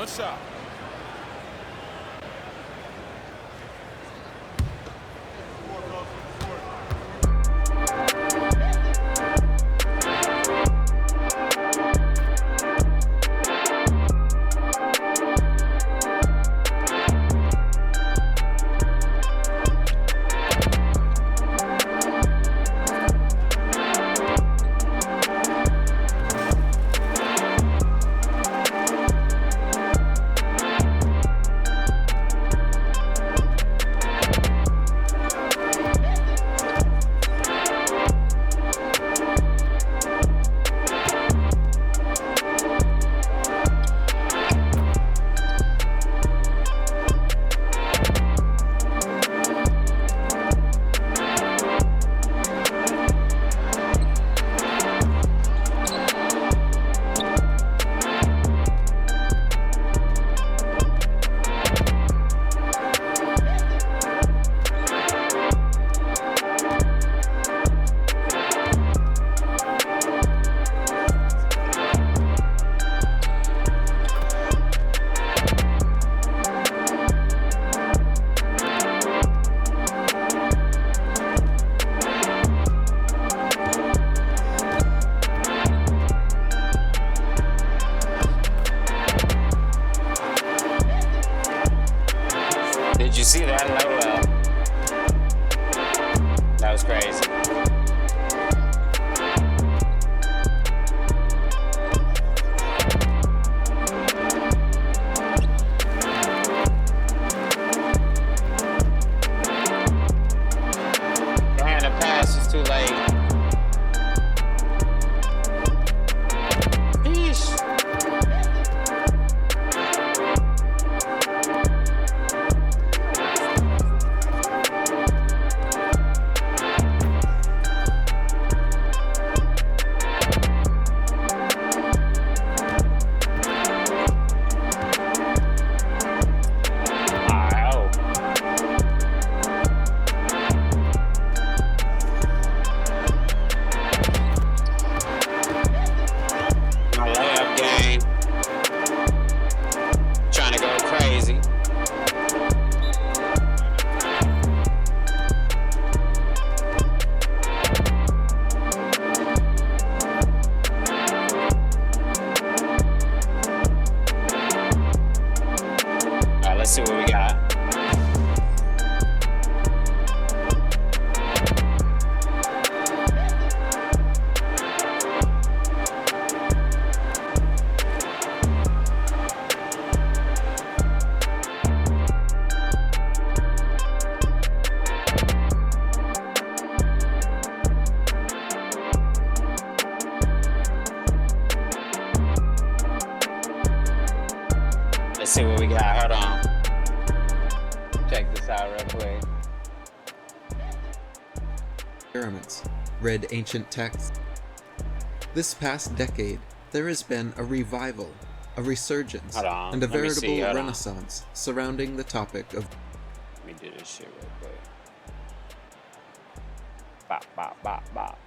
One shot. Did you see that? LOL. That was crazy. Damn, the pass is too late. Yeesh. Let's see what we got. Let's see what we got. Hold on. Check this out real quick. Experiments, read ancient texts. This past decade, there has been a revival, a resurgence, and a veritable renaissance surrounding the topic of... Let me do this shit real quick. Bop, bop, bop, bop.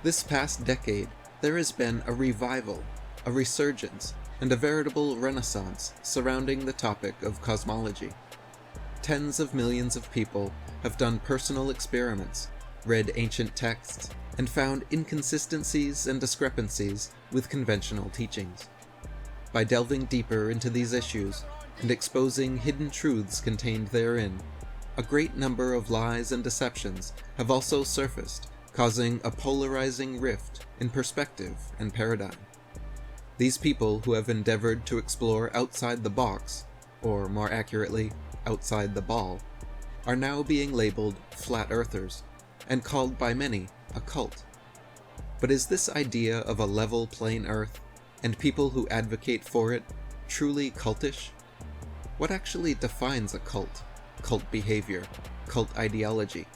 This past decade, there has been a revival, a resurgence, and a veritable renaissance surrounding the topic of cosmology. Tens of millions of people have done personal experiments, read ancient texts, and found inconsistencies and discrepancies with conventional teachings. By delving deeper into these issues and exposing hidden truths contained therein, a great number of lies and deceptions have also surfaced, causing a polarizing rift in perspective and paradigm. These people who have endeavored to explore outside the box, or more accurately, outside the ball, are now being labeled flat earthers, and called by many a cult. But is this idea of a level plain earth, and people who advocate for it, truly cultish? What actually defines a cult, cult behavior, cult ideology?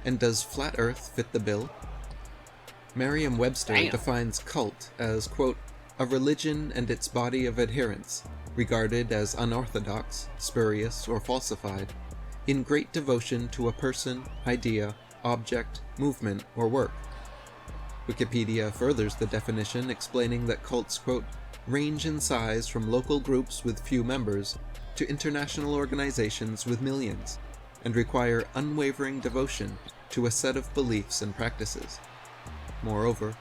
And does flat earth fit the bill? Merriam-Webster defines cult as, quote, a religion and its body of adherents, regarded as unorthodox, spurious, or falsified, in great devotion to a person, idea, object, movement, or work. Wikipedia furthers the definition, explaining that cults, quote, range in size from local groups with few members to international organizations with millions, and require unwavering devotion to a set of beliefs and practices. Moreover,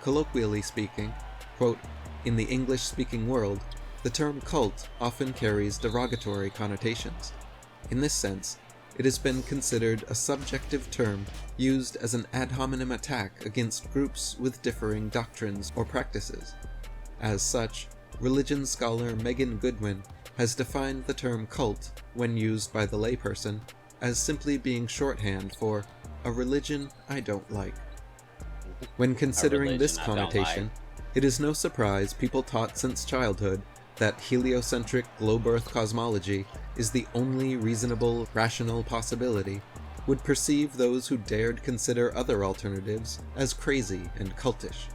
colloquially speaking, quote, in the English-speaking world, the term cult often carries derogatory connotations. In this sense, it has been considered a subjective term used as an ad hominem attack against groups with differing doctrines or practices. As such, religion scholar Megan Goodwin has defined the term cult, when used by the layperson, as simply being shorthand for a religion I don't like. When considering this connotation, it is no surprise people taught since childhood that heliocentric globe Earth cosmology is the only reasonable, rational possibility, would perceive those who dared consider other alternatives as crazy and cultish.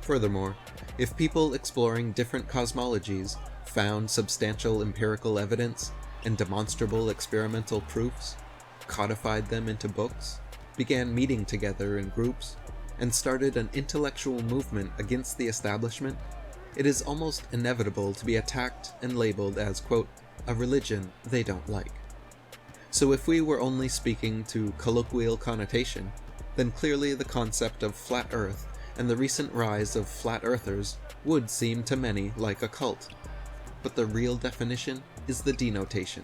Furthermore, if people exploring different cosmologies found substantial empirical evidence and demonstrable experimental proofs, codified them into books, began meeting together in groups, and started an intellectual movement against the establishment, it is almost inevitable to be attacked and labeled as, quote, a religion they don't like. So if we were only speaking to colloquial connotation, then clearly the concept of flat Earth and the recent rise of flat earthers would seem to many like a cult. But the real definition is the denotation,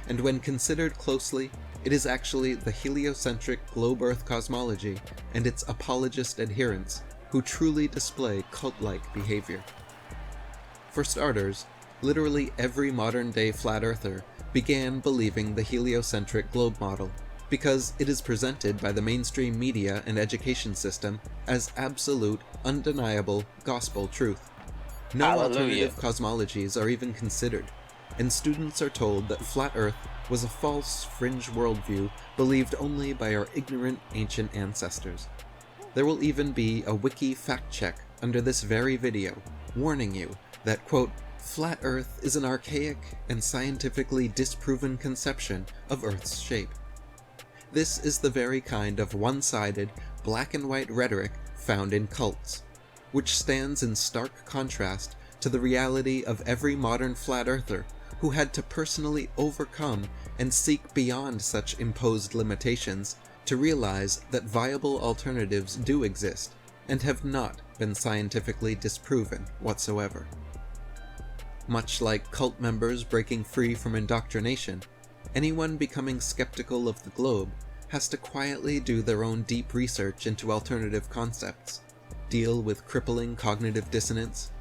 and when considered closely, it is actually the heliocentric globe Earth cosmology and its apologist adherents who truly display cult-like behavior. For starters, literally every modern-day flat earther began believing the heliocentric globe model, because it is presented by the mainstream media and education system as absolute, undeniable gospel truth. No alternative cosmologies are even considered, and students are told that flat Earth was a false, fringe worldview believed only by our ignorant ancient ancestors. There will even be a wiki fact check under this very video, warning you that, quote, flat Earth is an archaic and scientifically disproven conception of Earth's shape. This is the very kind of one-sided, black and white rhetoric found in cults, which stands in stark contrast to the reality of every modern flat earther who had to personally overcome and seek beyond such imposed limitations to realize that viable alternatives do exist and have not been scientifically disproven whatsoever. Much like cult members breaking free from indoctrination, anyone becoming skeptical of the globe has to quietly do their own deep research into alternative concepts, deal with crippling cognitive dissonance,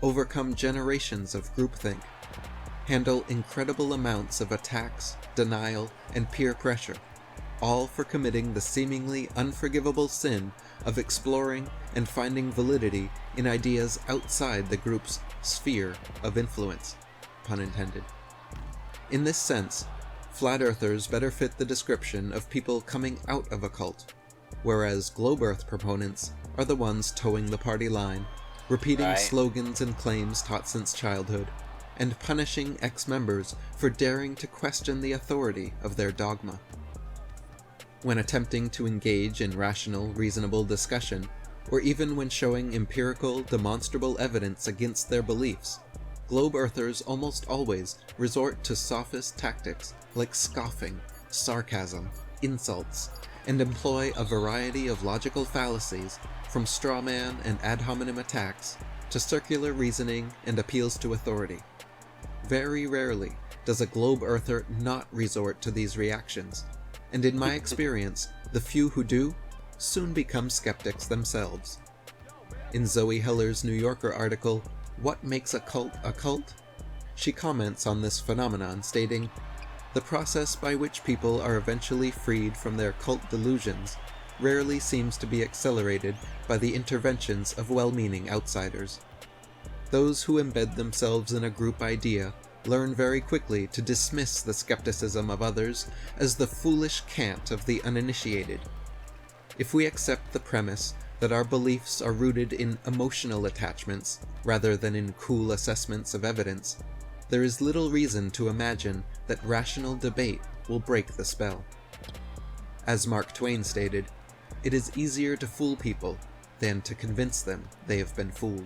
overcome generations of groupthink, handle incredible amounts of attacks, denial, and peer pressure, all for committing the seemingly unforgivable sin of exploring and finding validity in ideas outside the group's sphere of influence, pun intended. In this sense, flat earthers better fit the description of people coming out of a cult, whereas globe Earth proponents are the ones towing the party line, repeating slogans and claims taught since childhood, and punishing ex-members for daring to question the authority of their dogma. When attempting to engage in rational, reasonable discussion, or even when showing empirical, demonstrable evidence against their beliefs, globe earthers almost always resort to sophist tactics like scoffing, sarcasm, insults, and employ a variety of logical fallacies, from strawman and ad hominem attacks to circular reasoning and appeals to authority. Very rarely does a globe earther not resort to these reactions, and in my experience, the few who do soon become skeptics themselves. In Zoe Heller's New Yorker article, What Makes a Cult a Cult?, she comments on this phenomenon, stating, "The process by which people are eventually freed from their cult delusions rarely seems to be accelerated by the interventions of well-meaning outsiders. Those who embed themselves in a group idea learn very quickly to dismiss the skepticism of others as the foolish cant of the uninitiated. If we accept the premise that our beliefs are rooted in emotional attachments rather than in cool assessments of evidence, there is little reason to imagine that rational debate will break the spell." As Mark Twain stated, it is easier to fool people than to convince them they have been fooled.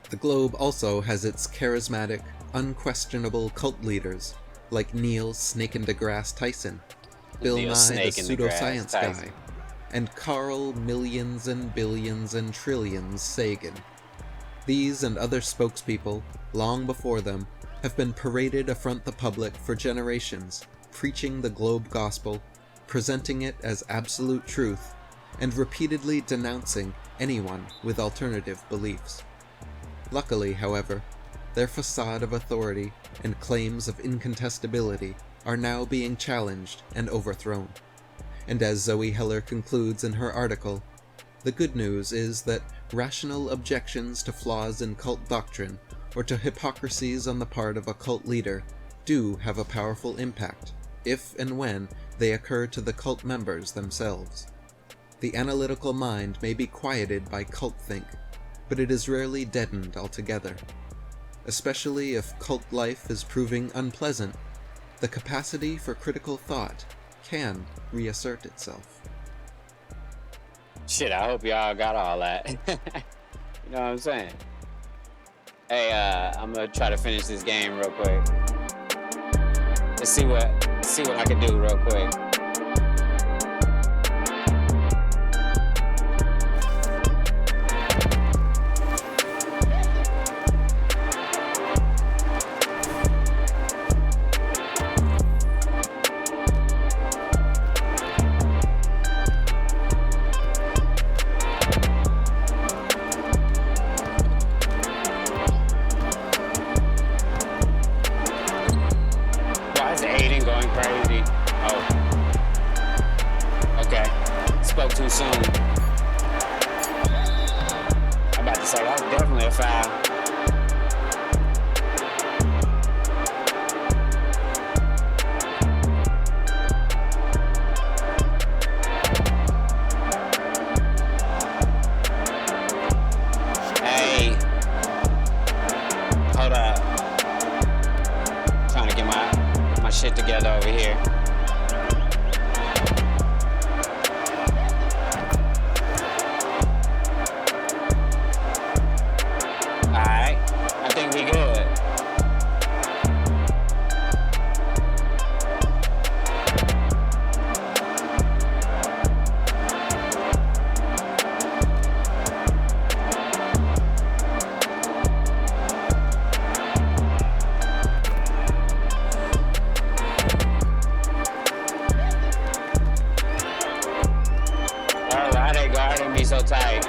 The globe also has its charismatic, unquestionable cult leaders like Neil Snake and deGrasse Tyson, Bill Neil Nye the Snake and deGrasse pseudoscience Tyson. guy, and Carl Millions and Billions and Trillions Sagan. These and other spokespeople, long before them, have been paraded affront the public for generations, preaching the globe gospel, presenting it as absolute truth, and repeatedly denouncing anyone with alternative beliefs. Luckily, however, their facade of authority and claims of incontestability are now being challenged and overthrown. And as Zoe Heller concludes in her article, the good news is that rational objections to flaws in cult doctrine or to hypocrisies on the part of a cult leader do have a powerful impact, if and when they occur to the cult members themselves. The analytical mind may be quieted by cultthink, but it is rarely deadened altogether. Especially if cult life is proving unpleasant, the capacity for critical thought can reassert itself. Shit, I hope y'all got all that. You know what I'm saying? Hey, I'm gonna try to finish this game real quick. Let's see what I can do real quick. Why is Aiden going crazy? Oh. Okay. Spoke too soon. I'm about to say, that was definitely a foul. Hey. Hold up. Trying to get my shit together over here. Alright, I think we good. Oh, why they guarding me so tight?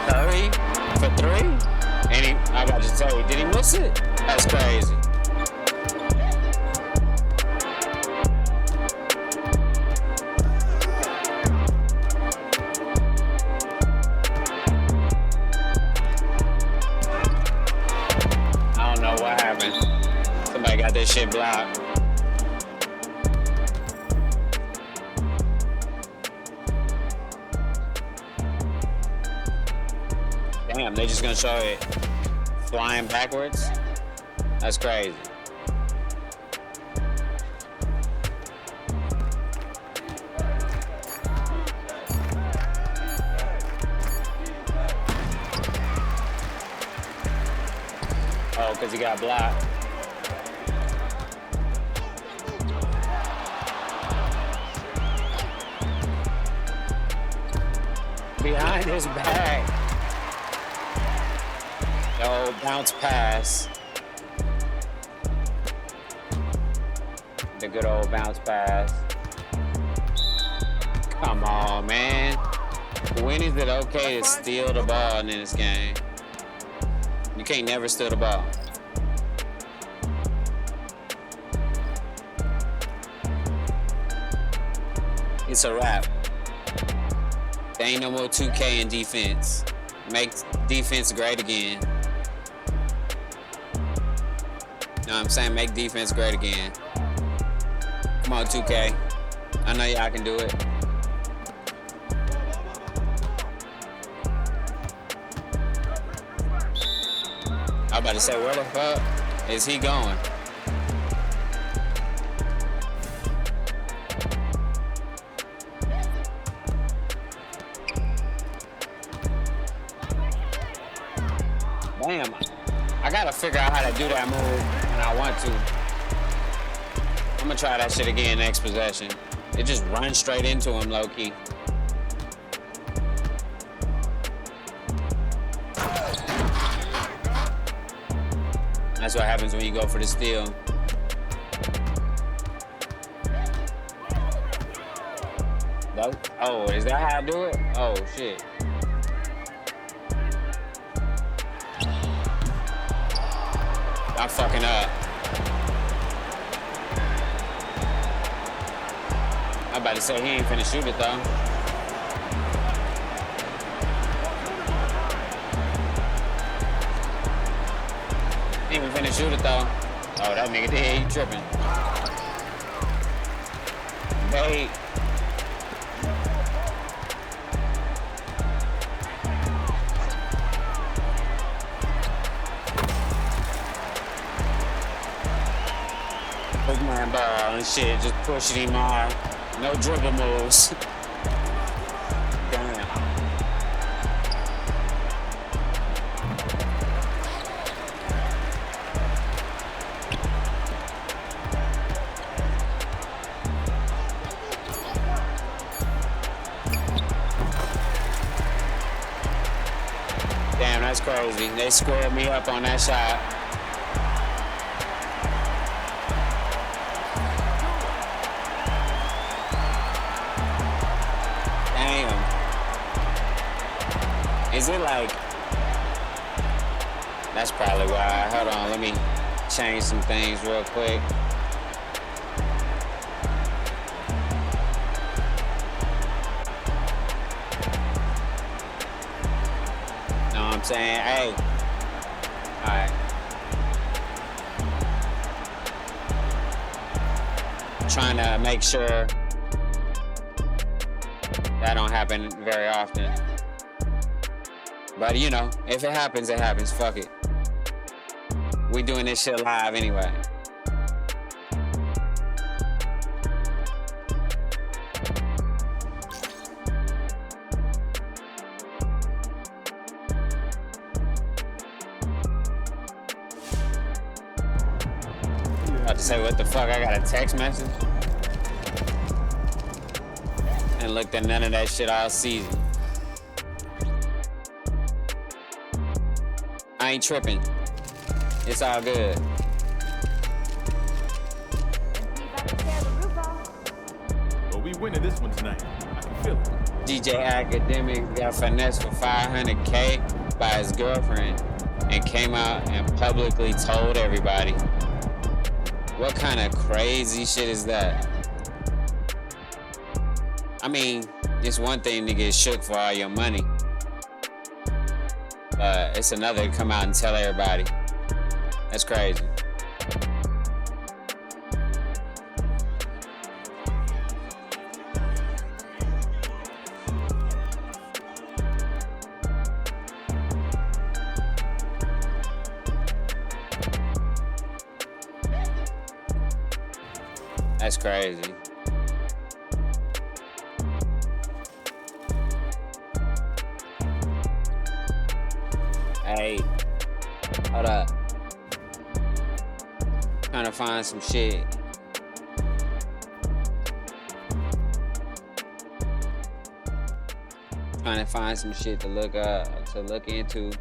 Curry for three? And I got to say, did he miss it? That's crazy. I don't know what happened. Somebody got this shit blocked. Damn, they just gonna show it flying backwards? That's crazy. Oh, because he got blocked. Behind his back. The old bounce pass. The good old bounce pass. Come on, man. When is it okay to steal the ball in this game? You can't never steal the ball. It's a wrap. There ain't no more 2K in defense. Make defense great again. Know what I'm saying? Make defense great again. Come on, 2K. I know y'all can do it. I'm about to say, where the fuck is he going? Damn, I gotta figure out how to do that move when I want to. I'm gonna try that shit again next possession. It just runs straight into him, low-key. That's what happens when you go for the steal. Oh, is that how I do it? Oh, shit. I'm fucking up. I'm about to say he ain't finna shoot it though. He ain't finna shoot it though. Oh, that nigga did. He tripping. Bait. Big man ball and shit, just pushing him off. No dribble moves. Damn. Damn, that's crazy. They squared me up on that shot. Is it like, that's probably why. Hold on, let me change some things real quick. Know what I'm saying? Hey. Alright. Trying to make sure that don't happen very often. But you know, if it happens, it happens. Fuck it. We doing this shit live anyway. About to say, what the fuck? I got a text message and looked at none of that shit all season. I ain't tripping. It's all good. But we winning this one tonight. I can feel it. DJ Academic got finessed for $500K by his girlfriend and came out and publicly told everybody. What kind of crazy shit is that? I mean, it's one thing to get shook for all your money. It's another to come out and tell everybody. That's crazy. That's crazy. Hey, hold up. Trying to find some shit. Trying to find some shit to look into.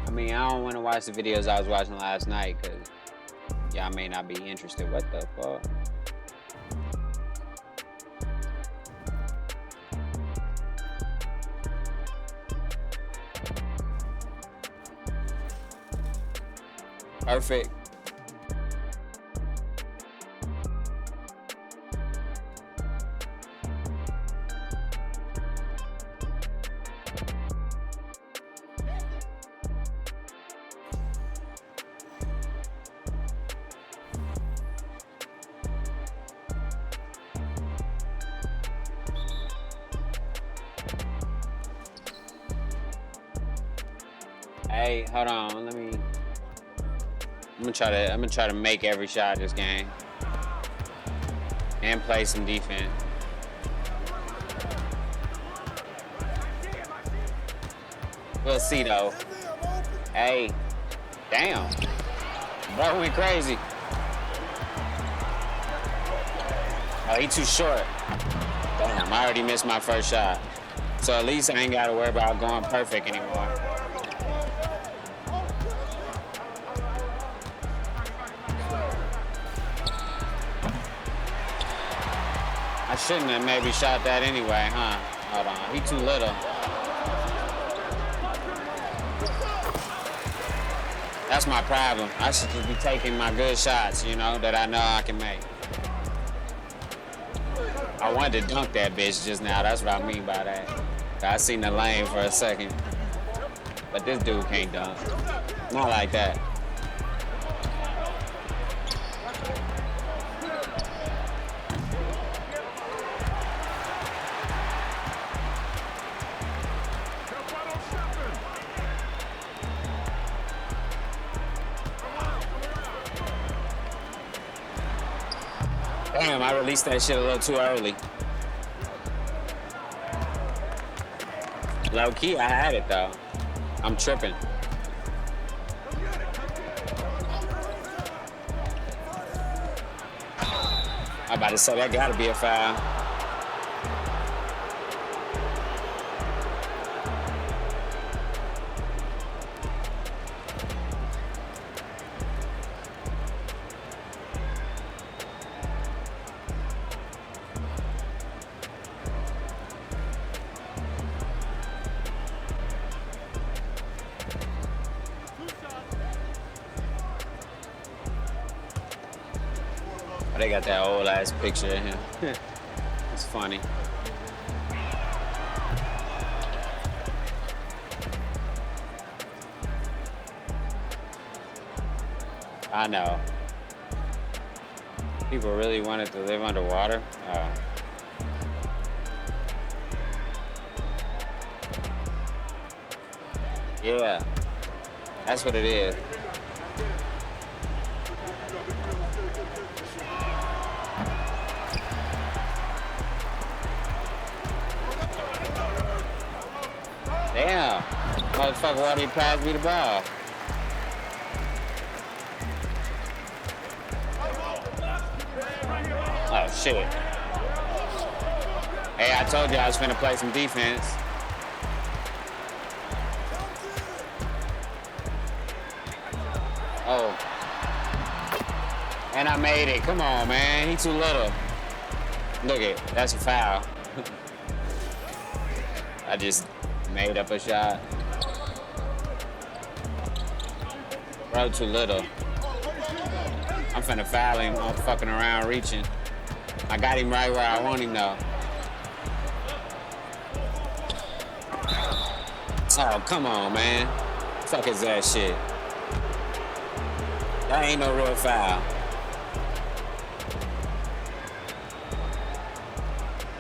I mean, I don't want to watch the videos I was watching last night because y'all may not be interested. What the fuck? Perfect. Hey, hold on. Let me. I'm gonna try to make every shot this game and play some defense. We'll see though. Hey, damn, bro went crazy. Oh, he too short. Damn, I already missed my first shot. So at least I ain't gotta worry about going perfect anymore. I shouldn't have maybe shot that anyway, huh? Hold on, he too little. That's my problem. I should just be taking my good shots, you know, that I know I can make. I wanted to dunk that bitch just now. That's what I mean by that. I seen the lane for a second. But this dude can't dunk. Not like that. Damn, I released that shit a little too early. Low key, I had it though. I'm tripping. I'm about to say that gotta be a foul. They got that old ass picture of him. It's funny. I know. People really wanted to live underwater. Yeah, that's what it is. Damn, motherfucker, why did he pass me the ball? Oh, shit. Hey, I told you I was finna play some defense. Oh. And I made it. Come on, man. He too little. Look it. That's a foul. I just made up a shot. Bro, too little. I'm finna foul him. I'm fucking around reaching. I got him right where I want him though. Oh, come on, man. Fuck is that shit? That ain't no real foul.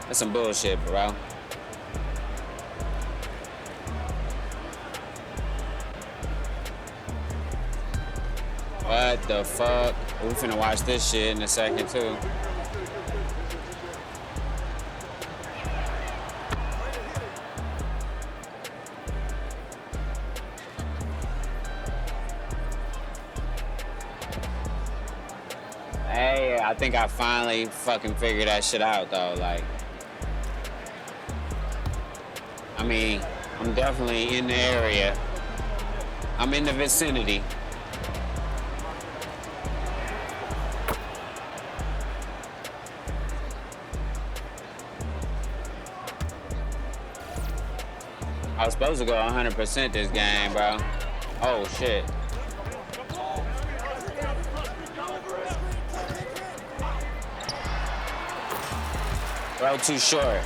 That's some bullshit, bro. What the fuck? We finna watch this shit in a second, too. Hey, I think I finally fucking figured that shit out, though. Like, I mean, I'm definitely in the area. I'm in the vicinity. I was supposed to go 100% this game, bro. Oh, shit. Bro, too short.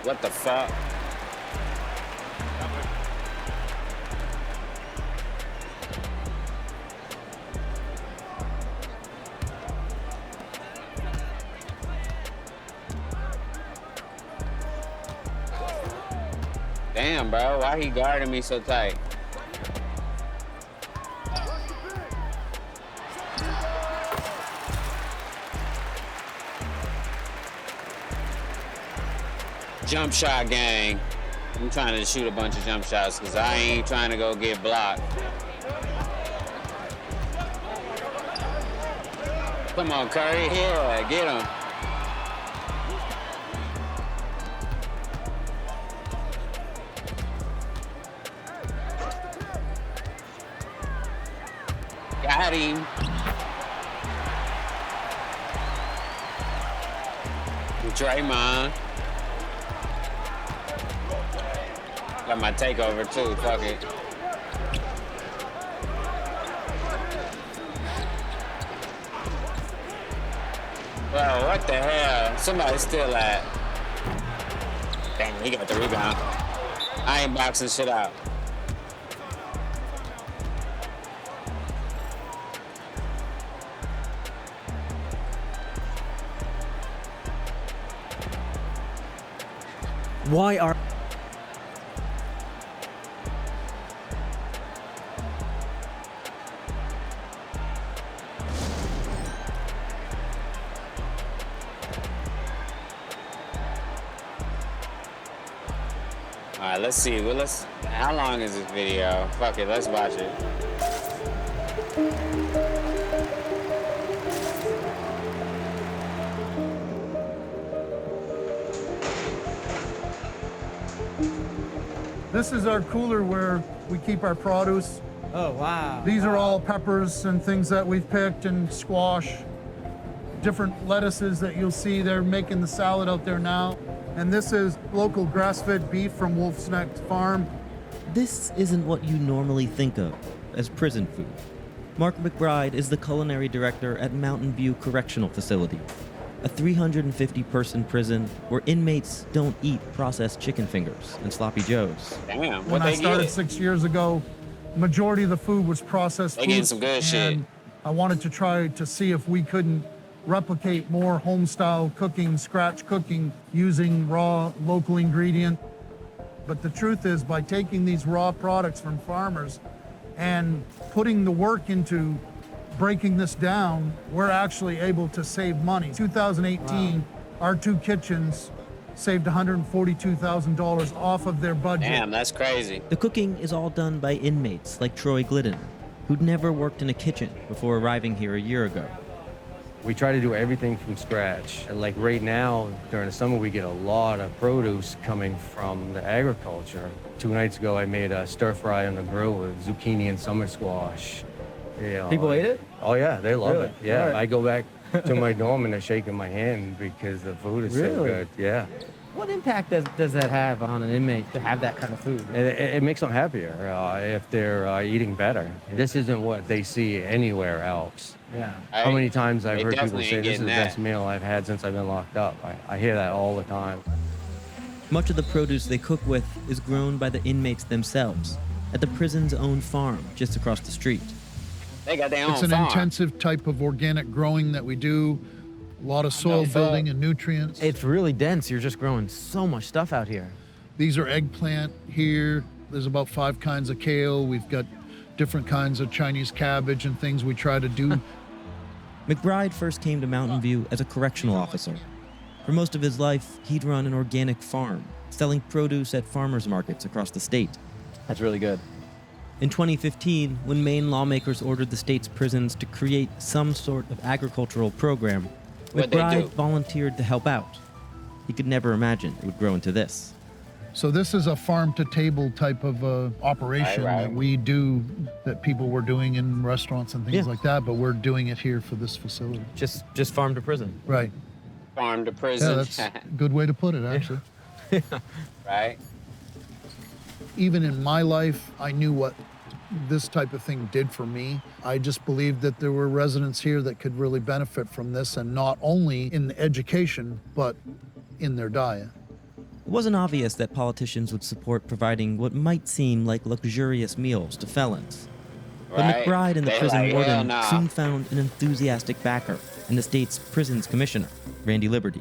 What the fuck? Damn, bro. Why he guarding me so tight? Jump shot gang. I'm trying to shoot a bunch of jump shots because I ain't trying to go get blocked. Come on, Curry. Yeah, get him. Got him. Draymond. Got my takeover too, fuck it. Bro, what the hell? Somebody's still at. Damn, he got the rebound. I ain't boxing shit out. Why are... All right, let's see. Well, how long is this video? Fuck it, let's watch it. This is our cooler where we keep our produce. Oh, wow. These are all peppers and things that we've picked, and squash, different lettuces that you'll see. They're making the salad out there now. And this is local grass-fed beef from Wolf's Neck Farm. This isn't what you normally think of as prison food. Mark McBride is the culinary director at Mountain View Correctional Facility, a 350-person prison where inmates don't eat processed chicken fingers and sloppy joes. Damn, When what I they started get? 6 years ago, majority of the food was processed They food. getting some good shit. And I wanted to try to see if we couldn't replicate more home-style cooking, scratch cooking, using raw local ingredient. But the truth is, by taking these raw products from farmers and putting the work into breaking this down, we're actually able to save money. 2018, our two kitchens saved $142,000 off of their budget. Damn, that's crazy. The cooking is all done by inmates like Troy Glidden, who'd never worked in a kitchen before arriving here a year ago. We try to do everything from scratch. And like right now, during the summer, we get a lot of produce coming from the agriculture. 2 nights ago, I made a stir fry on the grill with zucchini and summer squash. You know, People ate it? Oh yeah, they love Really? it. Yeah, Right. I go back to my dorm and they're shaking my hand because the food is so Really? good. Yeah, What impact does that have on an inmate to have that kind of food? it makes them happier if they're eating better. This isn't what they see anywhere else. Yeah. How many times I've They heard people definitely say ain't this is the getting best that. meal I've had since I've been locked up. I hear that all the time. Much of the produce they cook with is grown by the inmates themselves at the prison's own farm just across the street. They got their own It's an farm. intensive type of organic growing that we do, a lot of soil building and nutrients. It's really dense. You're just growing so much stuff out here. These are eggplant here. There's about 5 kinds of kale. We've got different kinds of Chinese cabbage and things we try to do. McBride first came to Mountain View as a correctional officer. For most of his life, he'd run an organic farm, selling produce at farmers markets across the state. That's really good. In 2015, when Maine lawmakers ordered the state's prisons to create some sort of agricultural program, What'd they McBride do? volunteered to help out. He could never imagine it would grow into this. So this is a farm-to-table type of operation Right. that we do, that people were doing in restaurants and things Yeah. like that, but we're doing it here for this facility. Just farm to prison. Right. Farm to Yeah, prison. that's a good way to put it, actually. Right? Even in my life, I knew what this type of thing did for me. I just believed that there were residents here that could really benefit from this, and not only in education, but in their diet. It wasn't obvious that politicians would support providing what might seem like luxurious meals to felons. But Right. McBride and the They prison like, hell warden nah. soon found an enthusiastic backer in the state's prisons commissioner, Randy Liberty.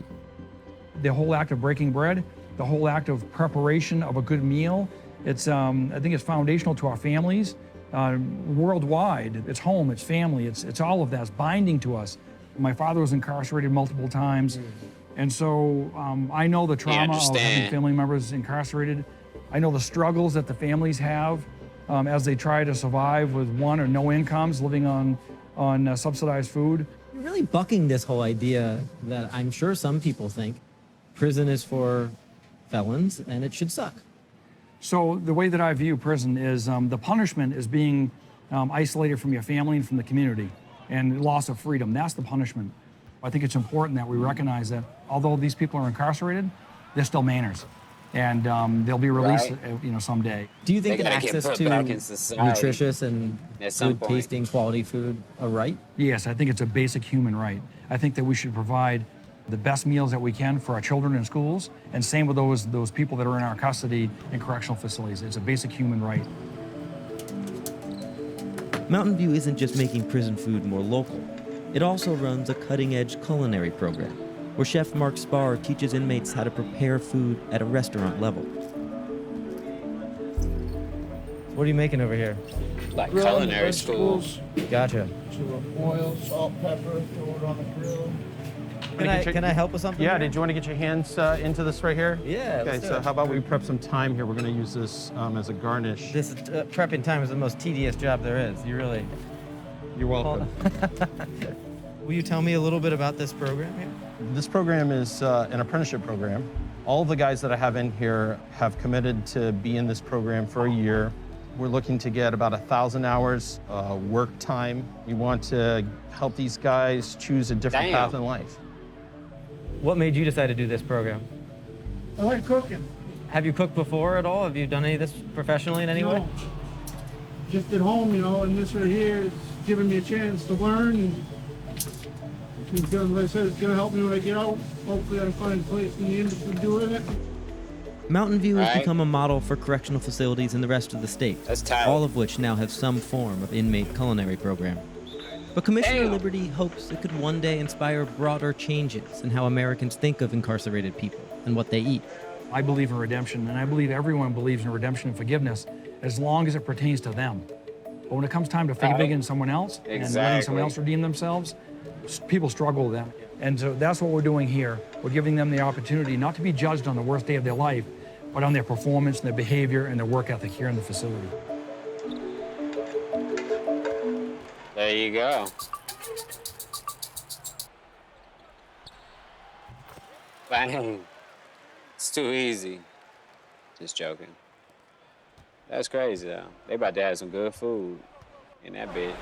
The whole act of breaking bread the whole act of preparation of a good meal. It's, I think it's foundational to our families worldwide. It's home, it's family, it's all of that. It's binding to us. My father was incarcerated multiple times. And so I know the trauma of having family members incarcerated. I know the struggles that the families have as they try to survive with one or no incomes, living on subsidized food. You're really bucking this whole idea that I'm sure some people think prison is for felons and it should suck. So the way that I view prison is the punishment is being isolated from your family and from the community, and loss of freedom. That's the punishment. I think it's important that we recognize that although these people are incarcerated, they're still Mainers, and they'll be released, someday. Do you think They that gotta get access put to back in society nutritious and at some good point. tasting quality food a right? Yes, I think it's a basic human right. I think that we should provide the best meals that we can for our children in schools, and same with those people that are in our custody in correctional facilities. It's a basic human right. Mountain View isn't just making prison food more local. It also runs a cutting-edge culinary program, where Chef Mark Spar teaches inmates how to prepare food at a restaurant level. What are you making over here? Like culinary school. Gotcha. Oil, salt, pepper, throw it on the grill. Can I help with something? Yeah, here? did you want to get your hands into this right here? Yeah, Okay, let's do so it. how about we prep some thyme here? We're going to use this as a garnish. This prepping time is the most tedious job there is. You really. You're welcome. Will you tell me a little bit about this program here? This program is an apprenticeship program. All of the guys that I have in here have committed to be in this program for a year. We're looking to get about 1,000 hours work time. We want to help these guys choose a different path in life. What made you decide to do this program? I like cooking. Have you cooked before at all? Have you done any of this professionally in any way? No, just at home, and this right here is giving me a chance to learn. And it's gonna, like I said, it's gonna help me when I get out. Hopefully I can find a place in the industry doing it. Mountain View has Right. become a model for correctional facilities in the rest of the state, That's tight. all of which now have some form of inmate culinary program. But Commissioner Damn. Liberty hopes it could one day inspire broader changes in how Americans think of incarcerated people and what they eat. I believe in redemption, and I believe everyone believes in redemption and forgiveness as long as it pertains to them. But when it comes time to forgiving someone else and letting Exactly. someone else redeem themselves, people struggle with that. And so that's what we're doing here. We're giving them the opportunity not to be judged on the worst day of their life, but on their performance and their behavior and their work ethic here in the facility. There you go. Bang. It's too easy. Just joking. That's crazy though. They about to have some good food in that bitch.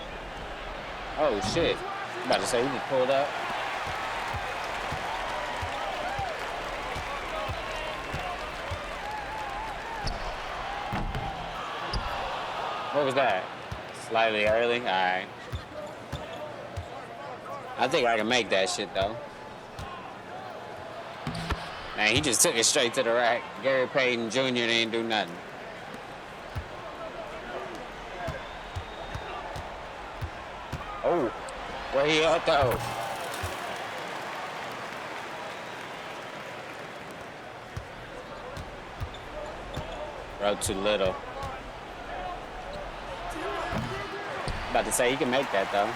Oh shit. I'm about to say he just pulled up. What was that? Slightly early? Alright. I think I can make that shit though. Man, he just took it straight to the rack. Gary Payton Jr. didn't do nothing. Oh, where he at though? Bro, too little. About to say he can make that though.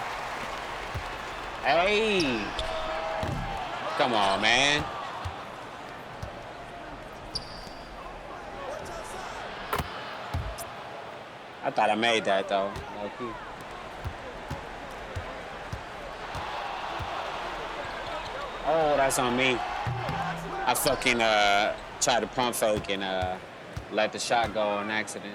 Hey! Come on, man. I thought I made that though. Low-key. Oh, that's on me. I fucking tried to pump fake and let the shot go on accident.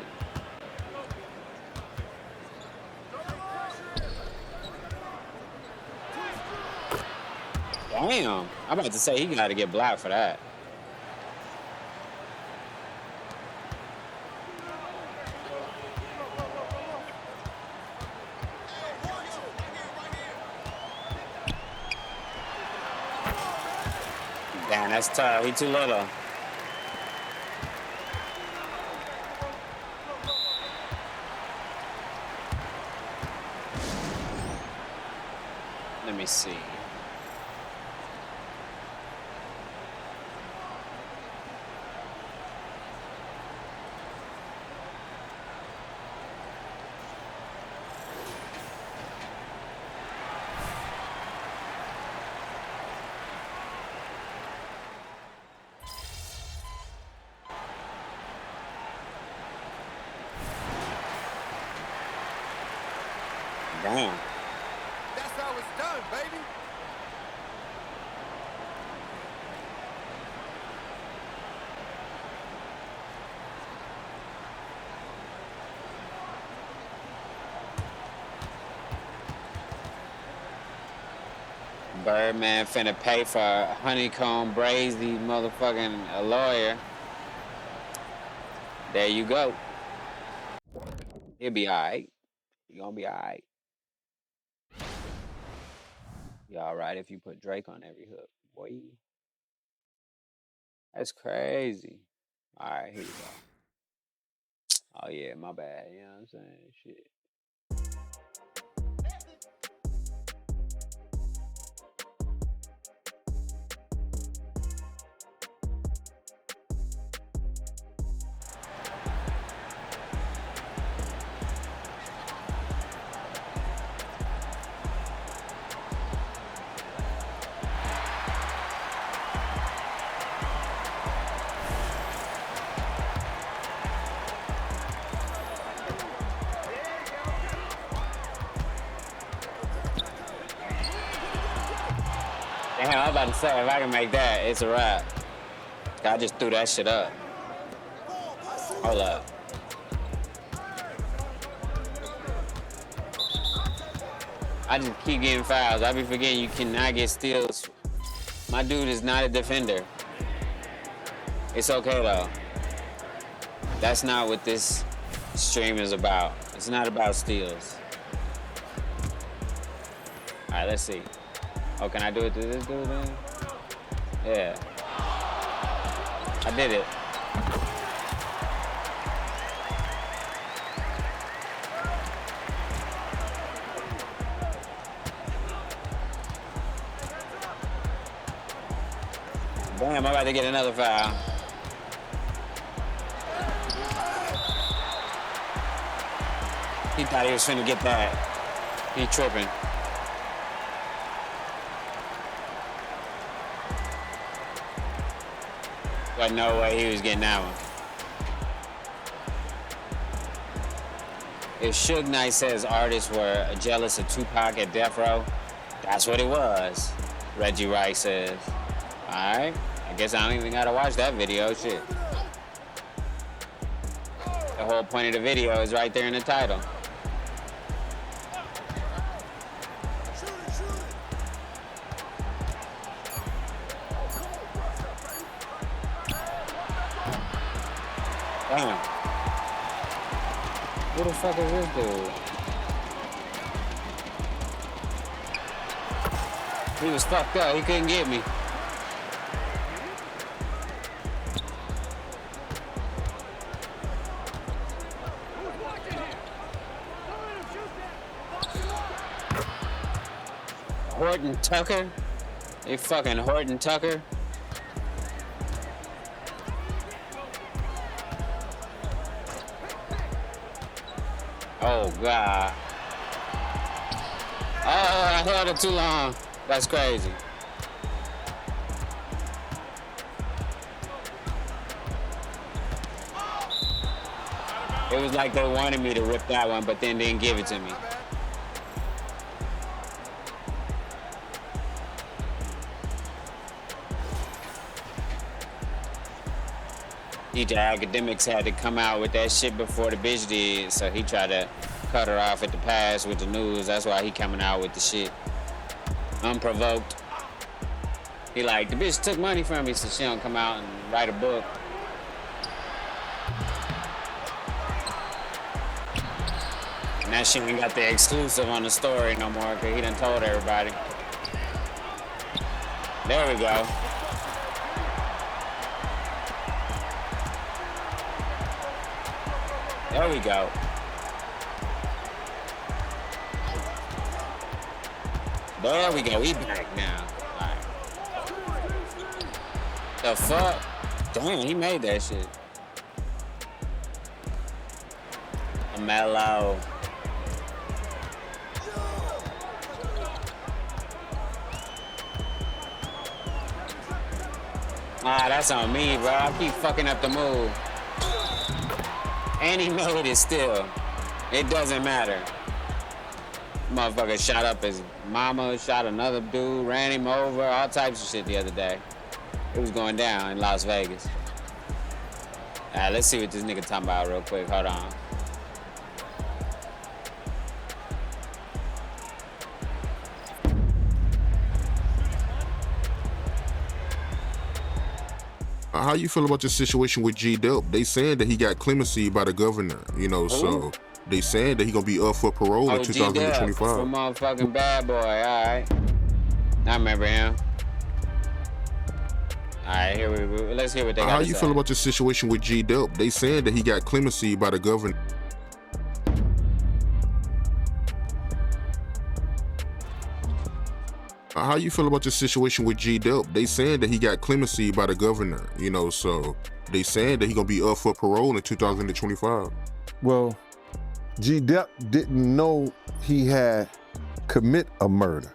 Damn, I'm about to say he got to get blocked for that. Damn, that's tough. He too little. Let me see. Damn. That's how it's done, baby. Birdman finna pay for honeycomb braids, the motherfucking a lawyer. There you go. He'll be alright. You gonna be alright. You alright if you put Drake on every hook, boy. That's crazy. Alright, here you go. Oh yeah, my bad. You know what I'm saying? Shit. Damn, I was about to say, if I can make that, it's a wrap. I just threw that shit up. Hold up. I just keep getting fouls. I be forgetting you cannot get steals. My dude is not a defender. It's okay though. That's not what this stream is about. It's not about steals. All right, let's see. Oh, can I do it to this dude then? Yeah. I did it. Damn, I'm about to get another foul. He thought he was finna get that. He tripping. But no way he was getting that one. If Suge Knight says artists were jealous of Tupac at Death Row, that's what it was, Reggie Rice says. All right, I guess I don't even gotta watch that video, shit. The whole point of the video is right there in the title. Damn. Who the fuck is this dude? He was fucked up. He couldn't get me. Horton Tucker? They fucking Horton Tucker? Oh, God. Oh, I held it too long. That's crazy. It was like they wanted me to rip that one, but then didn't give it to me. DJ Academics had to come out with that shit before the bitch did, so he tried to cut her off at the pass with the news. That's why he coming out with the shit. Unprovoked. He like, the bitch took money from me, so she don't come out and write a book. And now she ain't got the exclusive on the story no more, because he done told everybody. There we go. There we go. There we go. He back now. All right. The fuck? Damn, he made that shit. Mellow. Ah, that's on me, bro. I keep fucking up the move. And he made it still. It doesn't matter. Motherfucker shot up his mama, shot another dude, ran him over, all types of shit the other day. It was going down in Las Vegas. All right, let's see what this nigga talking about real quick. Hold on. How you feel about the situation with G Dep? They saying that he got clemency by the governor, you know, so they saying that he gonna be up for parole in 2025. From motherfucking Bad Boy, all right. I remember him. All right, let's hear what they got How to you say. feel about the situation with G Dep? They saying that he got clemency by the governor. How you feel about the situation with G Dep? They saying that he got clemency by the governor, you know, so they saying that he gonna be up for parole in 2025. Well, G Dep didn't know he had commit a murder.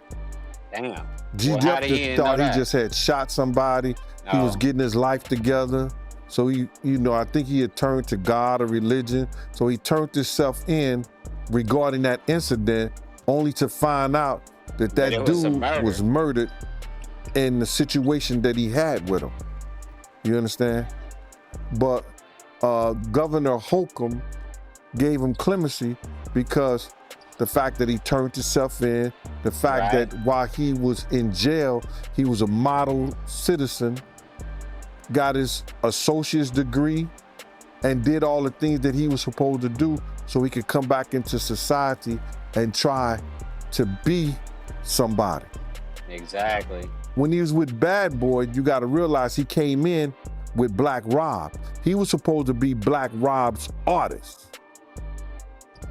Damn. G Dep just thought he just had shot somebody. He was getting his life together. So he, you know, I think he had turned to God or religion. So he turned himself in regarding that incident, only to find out that dude was murdered in the situation that he had with him. You understand? But Governor Holcomb gave him clemency because the fact that he turned himself in, the fact that while he was in jail, he was a model citizen, got his associate's degree, and did all the things that he was supposed to do so he could come back into society and try to be somebody. Exactly. When he was with Bad Boy, you got to realize he came in with Black Rob. He was supposed to be Black Rob's artist.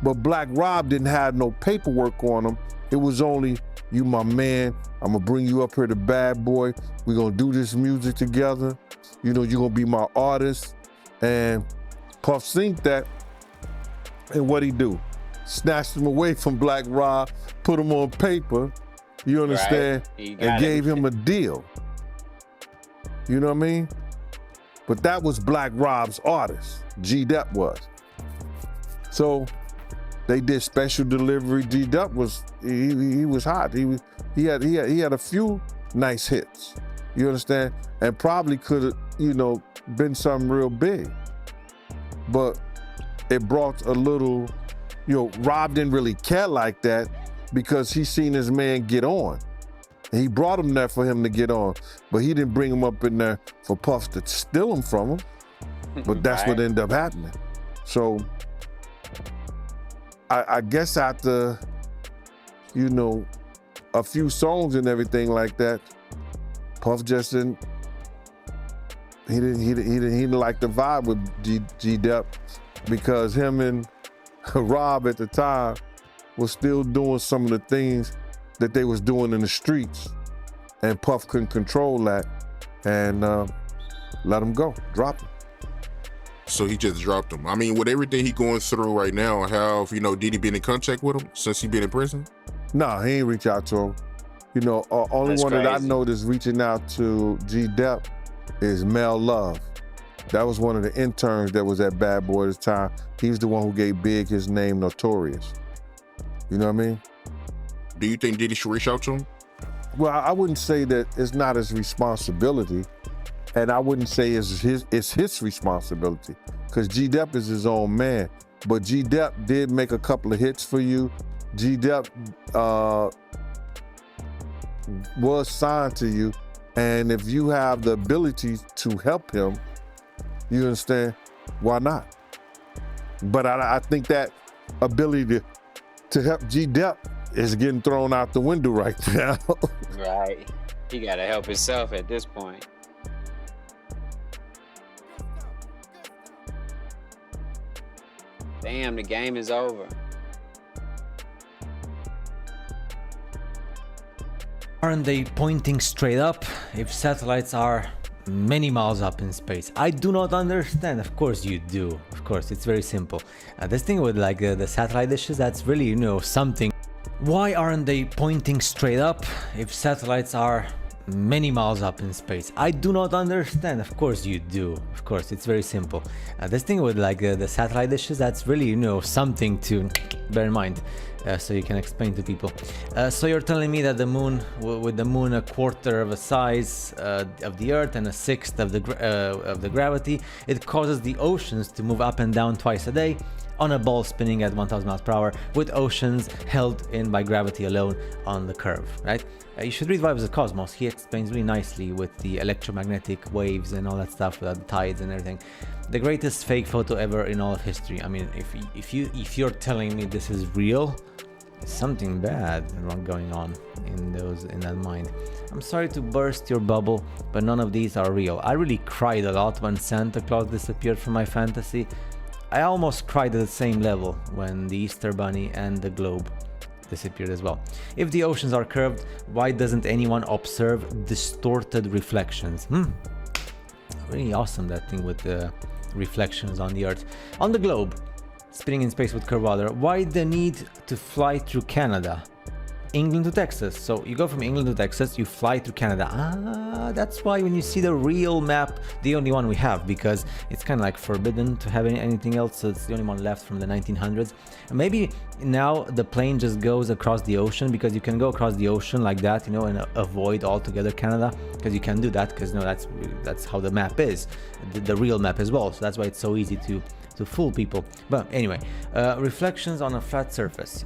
But Black Rob didn't have no paperwork on him. It was only, you my man, I'm gonna bring you up here to Bad Boy. We're gonna do this music together. You know, you're gonna be my artist. And Puff seen that, and what'd he do? Snatched him away from Black Rob, put him on paper, you understand, and gave him a deal. You know what I mean? But that was Black Rob's artist, G Dep was. So they did special delivery. G Dep was, he was hot. He had a few nice hits, you understand? And probably could have, you know, been something real big. But it brought a little, you know, Rob didn't really care like that because he seen his man get on. And he brought him there for him to get on, but he didn't bring him up in there for Puff to steal him from him. But that's what ended up happening. So I guess after, you know, a few songs and everything like that, Puff just didn't like the vibe with G Dep because him and Rob at the time was still doing some of the things that they was doing in the streets, and Puff couldn't control that and let him go, drop him. So he just dropped him. I mean, with everything he going through right now, did he been in contact with him since he been in prison? No, he ain't reach out to him. You know, only one that I know that's reaching out to G Dep is Mel Love. That was one of the interns that was at Bad Boy at the time. He's the one who gave Big his name Notorious. You know what I mean? Do you think Diddy should reach out to him? Well, I wouldn't say that it's not his responsibility, and I wouldn't say it's his responsibility, because G Dep is his own man. But G Dep did make a couple of hits for you. G Dep was signed to you, and if you have the ability to help him, you understand, why not? But I think that ability to help G Dep is getting thrown out the window right now. Right. He gotta help himself at this point. Damn, the game is over. Aren't they pointing straight up if satellites are many miles up in space? I do not understand. Of course you do. Of course, it's very simple. This thing with like the satellite dishes, that's really, you know, something. Why aren't they pointing straight up if satellites are many miles up in space? I do not understand. Of course you do. Of course, it's very simple. This thing with like the satellite dishes, that's really, you know, something to bear in mind. so you can explain to people. So you're telling me that the moon, with the moon a quarter of a size of the Earth and a sixth of the gravity, it causes the oceans to move up and down twice a day on a ball spinning at 1,000 miles per hour, with oceans held in by gravity alone on the curve, right? You should read Vibes of Cosmos. He explains really nicely with the electromagnetic waves and all that stuff, with the tides and everything. The greatest fake photo ever in all of history. I mean, if you're telling me this is real, something bad going on in that mind. I'm sorry to burst your bubble, but none of these are real. I really cried a lot when Santa Claus disappeared from my fantasy. I almost cried at the same level when the Easter Bunny and the globe disappeared as well. If the oceans are curved, why doesn't anyone observe distorted reflections? Really awesome, that thing with the reflections on the Earth. On the globe, spinning in space with curved water, why the need to fly through Canada? England to Texas. So you go from England to Texas, you fly through Canada. That's why when you see the real map, the only one we have, because it's kind of like forbidden to have anything else, so it's the only one left from the 1900s. And maybe now the plane just goes across the ocean, because you can go across the ocean like that, you know, and avoid altogether Canada, because you can do that, because that's how the map is, the real map as well. So that's why it's so easy to fool people. But anyway, reflections on a flat surface.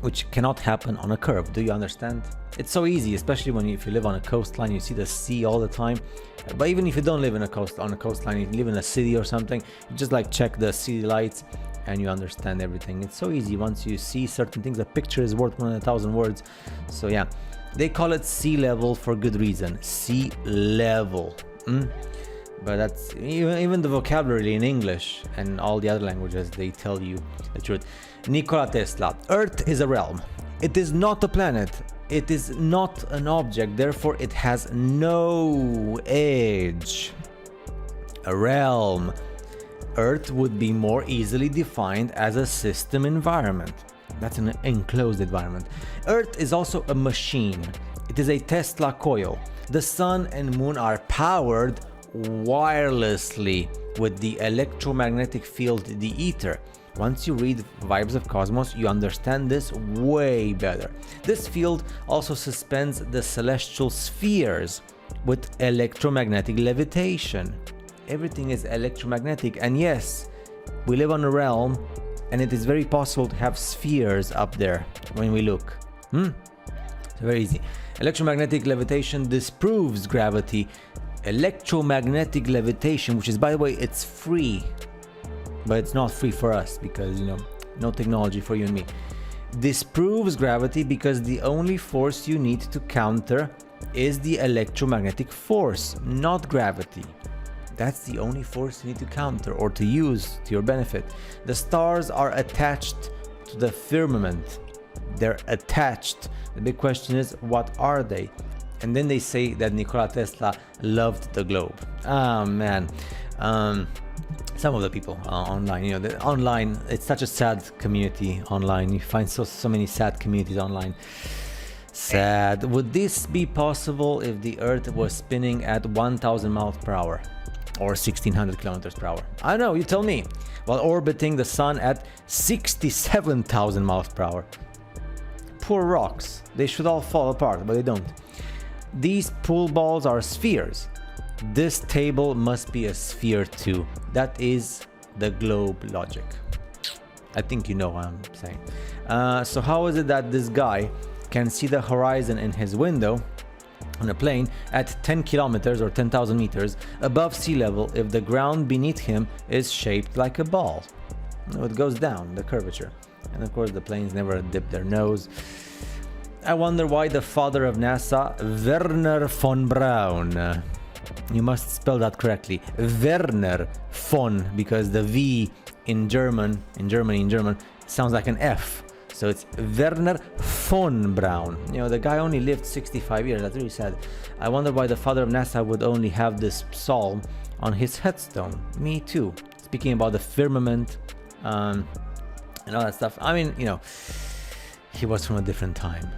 Which cannot happen on a curve. Do you understand? It's so easy, especially if you live on a coastline, you see the sea all the time. But even if you don't live on a coastline, you live in a city or something, you just like check the city lights and you understand everything. It's so easy once you see certain things. A picture is worth 1,000 words. So yeah, they call it sea level for good reason. Sea level. But that's even the vocabulary in English and all the other languages, they tell you the truth. Nikola Tesla. Earth is a realm. It is not a planet. It is not an object. Therefore, it has no age. A realm. Earth would be more easily defined as a system environment. That's an enclosed environment. Earth is also a machine. It is a Tesla coil. The sun and moon are powered wirelessly with the electromagnetic field, the ether. Once you read Vibes of Cosmos, you understand this way better. This field also suspends the celestial spheres with electromagnetic levitation. Everything is electromagnetic, and yes, we live on a realm, and it is very possible to have spheres up there when we look. It's very easy. Electromagnetic levitation disproves gravity. Electromagnetic levitation, which is, by the way, it's free, but it's not free for us because, you know, no technology for you and me. Disproves gravity because the only force you need to counter is the electromagnetic force, not gravity. That's the only force you need to counter or to use to your benefit. The stars are attached to the firmament. They're attached. The big question is, what are they? And then they say that Nikola Tesla loved the globe. Ah, man. Some of the people online, you know, online, it's such a sad community online. You find so many sad communities online. Sad. Would this be possible if the Earth was spinning at 1,000 miles per hour or 1,600 kilometers per hour? I don't know, you tell me. While orbiting the sun at 67,000 miles per hour. Poor rocks. They should all fall apart, but they don't. These pool balls are spheres. This table must be a sphere too. That is the globe logic. I think you know what I'm saying. So how is it that this guy can see the horizon in his window on a plane at 10 kilometers or 10,000 meters above sea level if the ground beneath him is shaped like a ball? It goes down, the curvature. And of course the planes never dip their nose. I wonder why the father of NASA, Wernher von Braun, you must spell that correctly, Werner von, because the V in German sounds like an F, so it's Werner von Braun. You know, the guy only lived 65 years, that's really sad. I wonder why the father of NASA would only have this psalm on his headstone. Me too. Speaking about the firmament and all that stuff. I mean, you know, he was from a different time.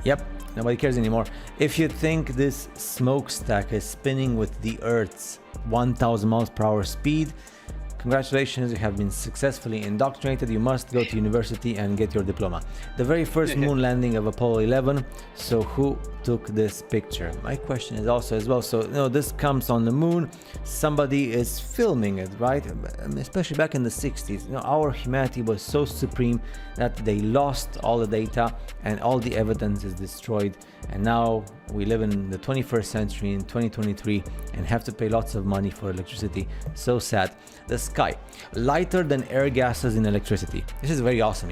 Yep, nobody cares anymore. If you think this smokestack is spinning with the Earth's 1,000 miles per hour speed, Congratulations, you have been successfully indoctrinated. You must go to university and get your diploma. The very first moon landing of Apollo 11. So who took this picture? My question is also as well. So this comes on the moon. Somebody is filming it, right? Especially back in the 60s. Our humanity was so supreme that they lost all the data and all the evidence is destroyed. And now we live in the 21st century in 2023 and have to pay lots of money for electricity. So sad. The sky, lighter than air gases in electricity. This is very awesome,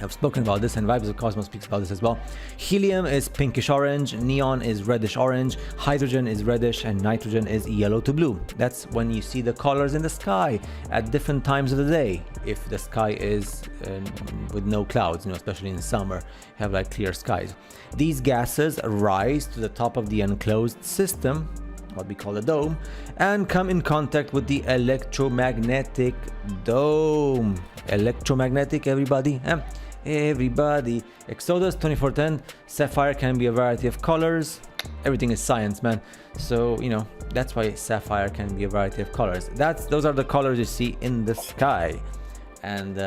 I've spoken about this, and Vibes of Cosmos speaks about this as well. Helium is pinkish orange, neon is reddish orange, hydrogen is reddish, and nitrogen is yellow to blue. That's when you see the colors in the sky at different times of the day. If the sky is with no clouds, especially in summer, have like clear skies. These gases rise to the top of the enclosed system, what we call a dome, and come in contact with the electromagnetic dome. Electromagnetic, everybody? Everybody. Exodus 2410, sapphire can be a variety of colors. Everything is science, man. So, that's why sapphire can be a variety of colors. Those are the colors you see in the sky. And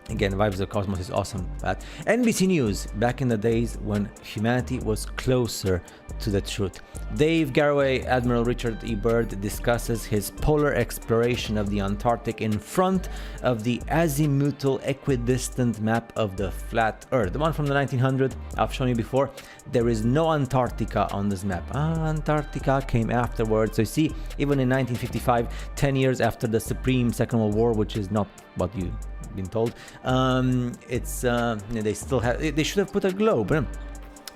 again, Vibes of Cosmos is awesome. But NBC News, back in the days when humanity was closer to the truth. Dave Garraway, Admiral Richard E. Byrd discusses his polar exploration of the Antarctic in front of the azimuthal equidistant map of the flat Earth. The one from the 1900s, I've shown you before. There is no Antarctica on this map. Antarctica came afterwards. So you see, even in 1955, 10 years after the Supreme Second World War, which is not what you've been told, they still have, they should have put a globe.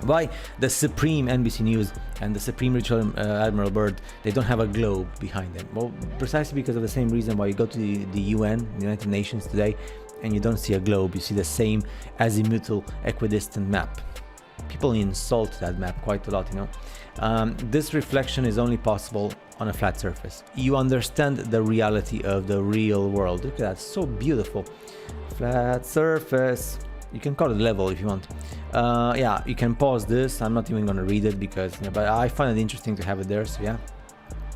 Why the Supreme NBC News and the Supreme Richard Admiral Byrd, they don't have a globe behind them? Well, precisely because of the same reason why you go to the UN, the United Nations today, and you don't see a globe, you see the same azimuthal equidistant map. People insult that map quite a lot, This reflection is only possible on a flat surface. You understand the reality of the real world. Look at that, so beautiful. Flat surface. You can call it level if you want. Yeah, you can pause this. I'm not even going to read it because, but I find it interesting to have it there. So yeah,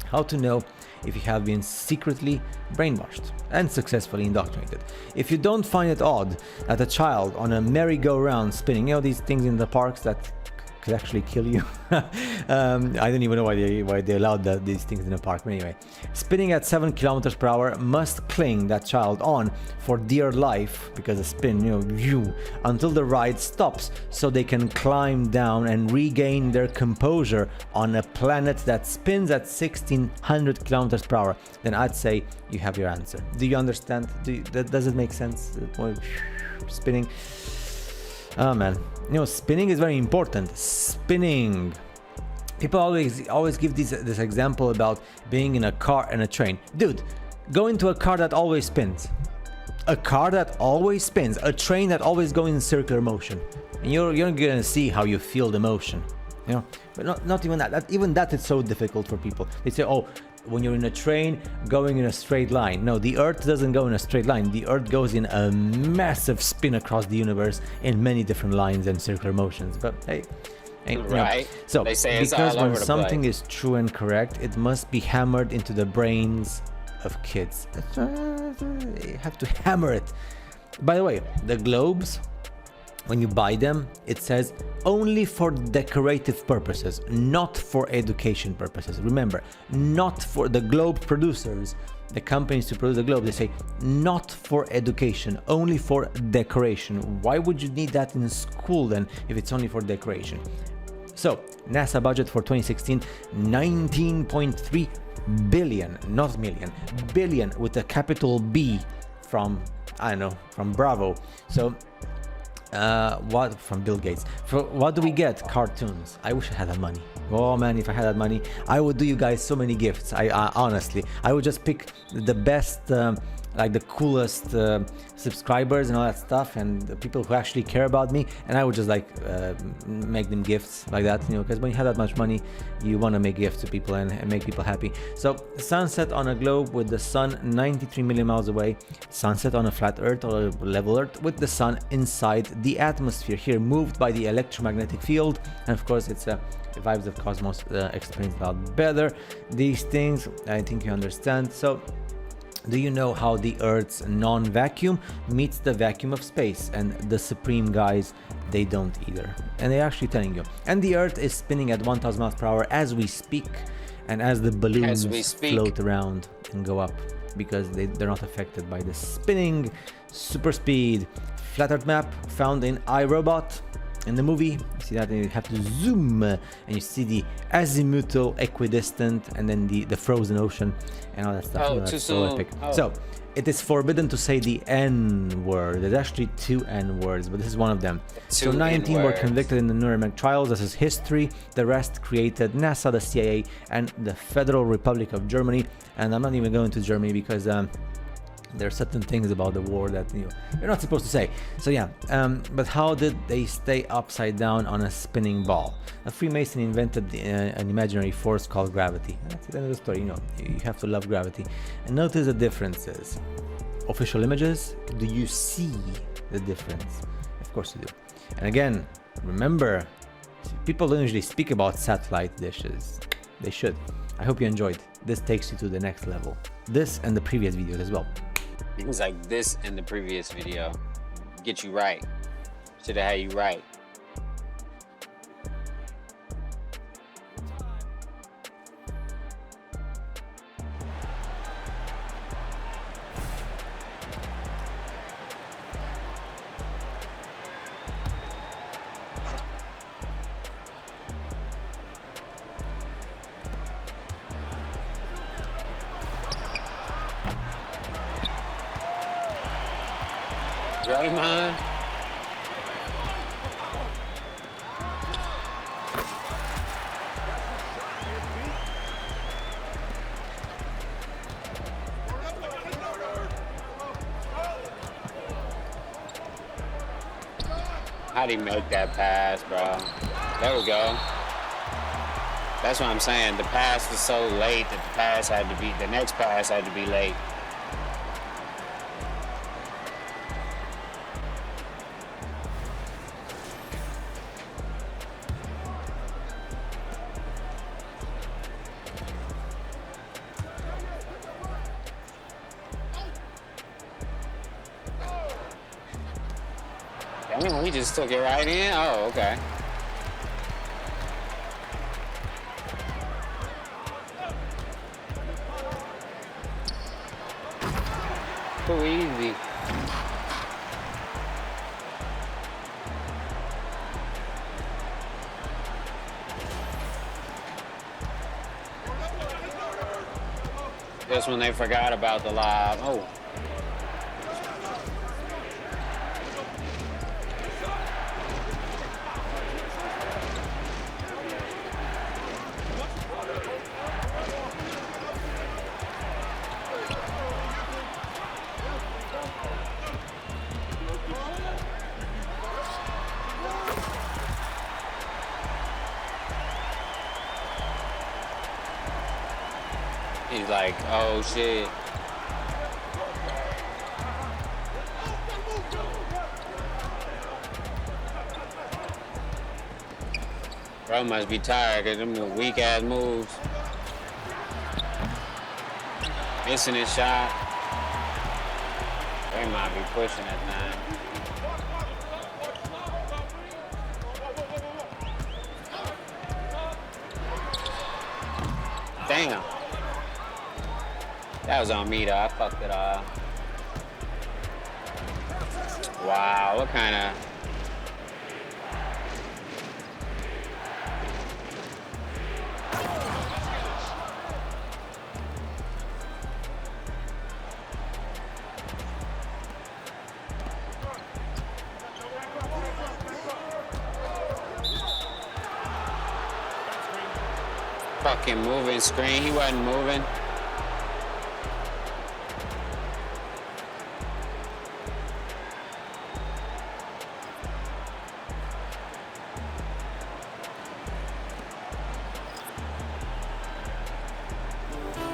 how to know if you have been secretly brainwashed and successfully indoctrinated. If you don't find it odd that a child on a merry-go-round spinning, these things in the parks that could actually kill you. I don't even know why they allowed these things in a park. But anyway, spinning at 7 kilometers per hour must cling that child on for dear life because the spin, until the ride stops, so they can climb down and regain their composure on a planet that spins at 1600 kilometers per hour. Then I'd say you have your answer. Do you understand? Does it make sense? Spinning. Oh man, spinning is very important. Spinning. People always give this example about being in a car and a train. Dude, go into a car that always spins. A car that always spins. A train that always goes in circular motion. And you're gonna see how you feel the motion. But not even that. Even that is so difficult for people. They say, when you're in a train going in a straight line. No, the Earth doesn't go in a straight line. The Earth goes in a massive spin across the universe in many different lines and circular motions. But hey, right. So they say it's because all over when the something place. is true and correct, it must be hammered into the brains of kids. You have to hammer it. By the way, the globes, when you buy them, it says only for decorative purposes, not for education purposes. Remember, not for the globe producers, the companies to produce the globe, they say not for education, only for decoration. Why would you need that in school then if it's only for decoration? So, NASA budget for 2016, 19.3 billion, not million, billion with a capital B from Bravo. So, what from Bill Gates? For what do we get? Cartoons. I wish I had that money. Oh man, if I had that money, I would do you guys so many gifts. I honestly, I would just pick the best, like the coolest subscribers and all that stuff, and the people who actually care about me, and I would just like make them gifts like that, because when you have that much money, you want to make gifts to people and make people happy. So sunset on a globe with the sun 93 million miles away, sunset on a flat Earth or a level Earth with the sun inside the atmosphere here, moved by the electromagnetic field, and of course it's Vibes of Cosmos explains a lot better these things. I think you understand. So Do you know how the Earth's non-vacuum meets the vacuum of space? And the Supreme guys, they don't either. And they're actually telling you. And the Earth is spinning at 1,000 miles per hour as we speak, and as the balloons float around and go up, because they're not affected by the spinning super speed. Flat Earth map found in iRobot. In the movie, you see that, and you have to zoom, and you see the azimuthal equidistant, and then the frozen ocean, and all that stuff. Oh, that's so epic. So, it is forbidden to say the N word. There's actually 2 N words, but this is one of them. So 19 were convicted in the Nuremberg trials. This is history. The rest created NASA, the CIA, and the Federal Republic of Germany. And I'm not even going to Germany because there are certain things about the war that you're not supposed to say. So yeah, but how did they stay upside down on a spinning ball? A Freemason invented an imaginary force called gravity. That's the end of the story. You have to love gravity. And notice the differences. Official images, do you see the difference? Of course you do. And again, remember, people don't usually speak about satellite dishes. They should. I hope you enjoyed. This takes you to the next level. This and the previous videos as well. Things like this in the previous video get you right. Should have had you right. Draymond. How'd he make that pass, bro? There we go. That's what I'm saying. The pass was so late that the next pass had to be late. Damn, he just took it right in? Oh, okay. Too easy. Just when they forgot about the live. Oh. He's like, oh shit. Bro must be tired because them weak ass moves. Missing his shot. They might be pushing that thing. Damn. That was on me though, I fucked it up. Wow, what kind of... Fucking moving screen, he wasn't moving.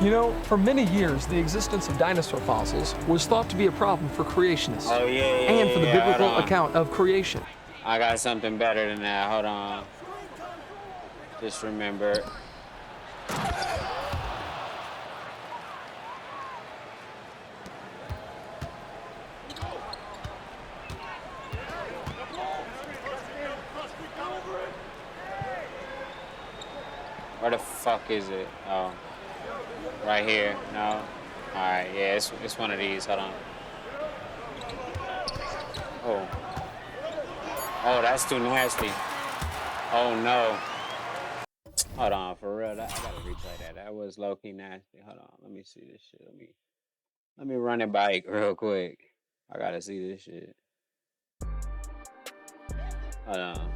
You know, for many years, the existence of dinosaur fossils was thought to be a problem for creationists and for the biblical account of creation. I got something better than that. Hold on. Just remember. Where the fuck is it? Oh, right here. No. All right. Yeah, it's one of these. Hold on. Oh. Oh, that's too nasty. Oh no. Hold on, for real. I gotta replay that. That was low key nasty. Hold on. Let me see this shit. Let me run it back real quick. I gotta see this shit. Hold on.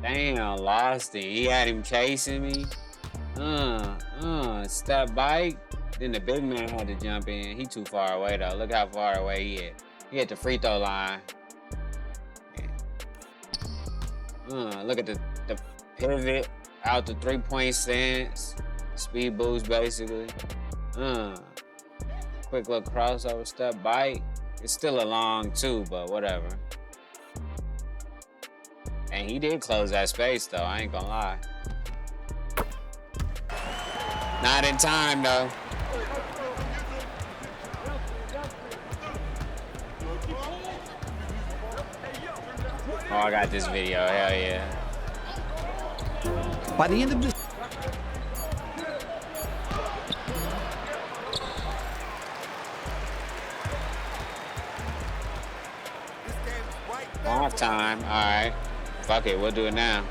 Damn, lost it. He had him chasing me. Step bike. Then the big man had to jump in. He too far away though. Look how far away he at. He at the free throw line. Look at the pivot out the 3-point stance. Speed boost basically. Quick little crossover step bike. It's still a long two, but whatever. And he did close that space though, I ain't gonna lie. Not in time though. Oh, I got this video, hell yeah. By the end of this... Off time, all right. Fuck it, we'll do it now.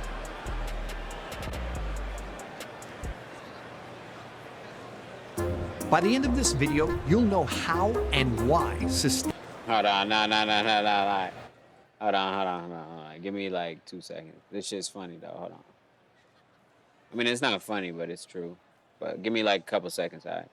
By the end of this video, you'll know how and why Hold on, no. Hold on. Give me like 2 seconds. This shit's funny though, hold on. I mean, it's not funny, but it's true. But give me like a couple seconds, all right?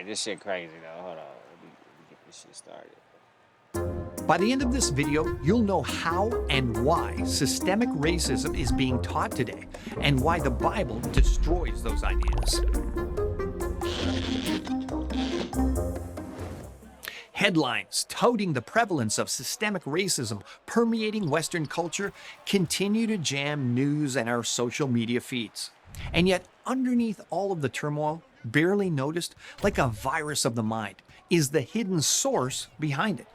This shit crazy though. Hold on. Let me get this shit started. By the end of this video, you'll know how and why systemic racism is being taught today, and why the Bible destroys those ideas. Headlines touting the prevalence of systemic racism permeating Western culture continue to jam news and our social media feeds. And yet, underneath all of the turmoil, barely noticed, like a virus of the mind, is the hidden source behind it.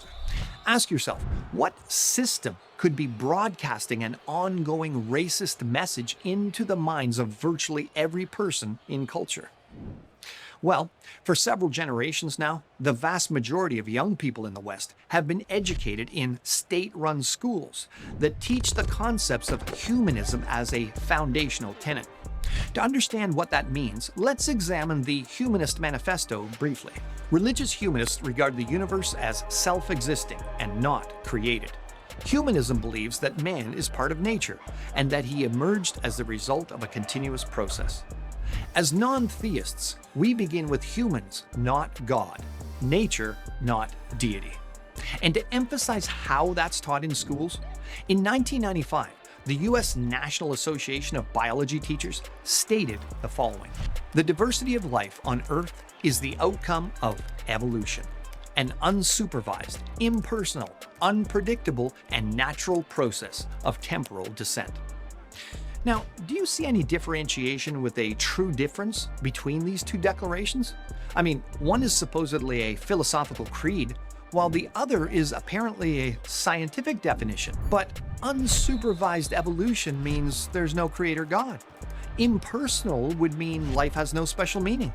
Ask yourself, what system could be broadcasting an ongoing racist message into the minds of virtually every person in culture? Well, for several generations now, the vast majority of young people in the West have been educated in state-run schools that teach the concepts of humanism as a foundational tenet. To understand what that means, let's examine the Humanist Manifesto briefly. Religious humanists regard the universe as self-existing and not created. Humanism believes that man is part of nature and that he emerged as the result of a continuous process. As non-theists, we begin with humans, not God, nature, not deity. And to emphasize how that's taught in schools, in 1995, the U.S. National Association of Biology Teachers stated the following: "The diversity of life on Earth is the outcome of evolution, an unsupervised, impersonal, unpredictable, and natural process of temporal descent." Now, do you see any differentiation with a true difference between these two declarations? I mean, one is supposedly a philosophical creed, while the other is apparently a scientific definition. But unsupervised evolution means there's no creator God. Impersonal would mean life has no special meaning.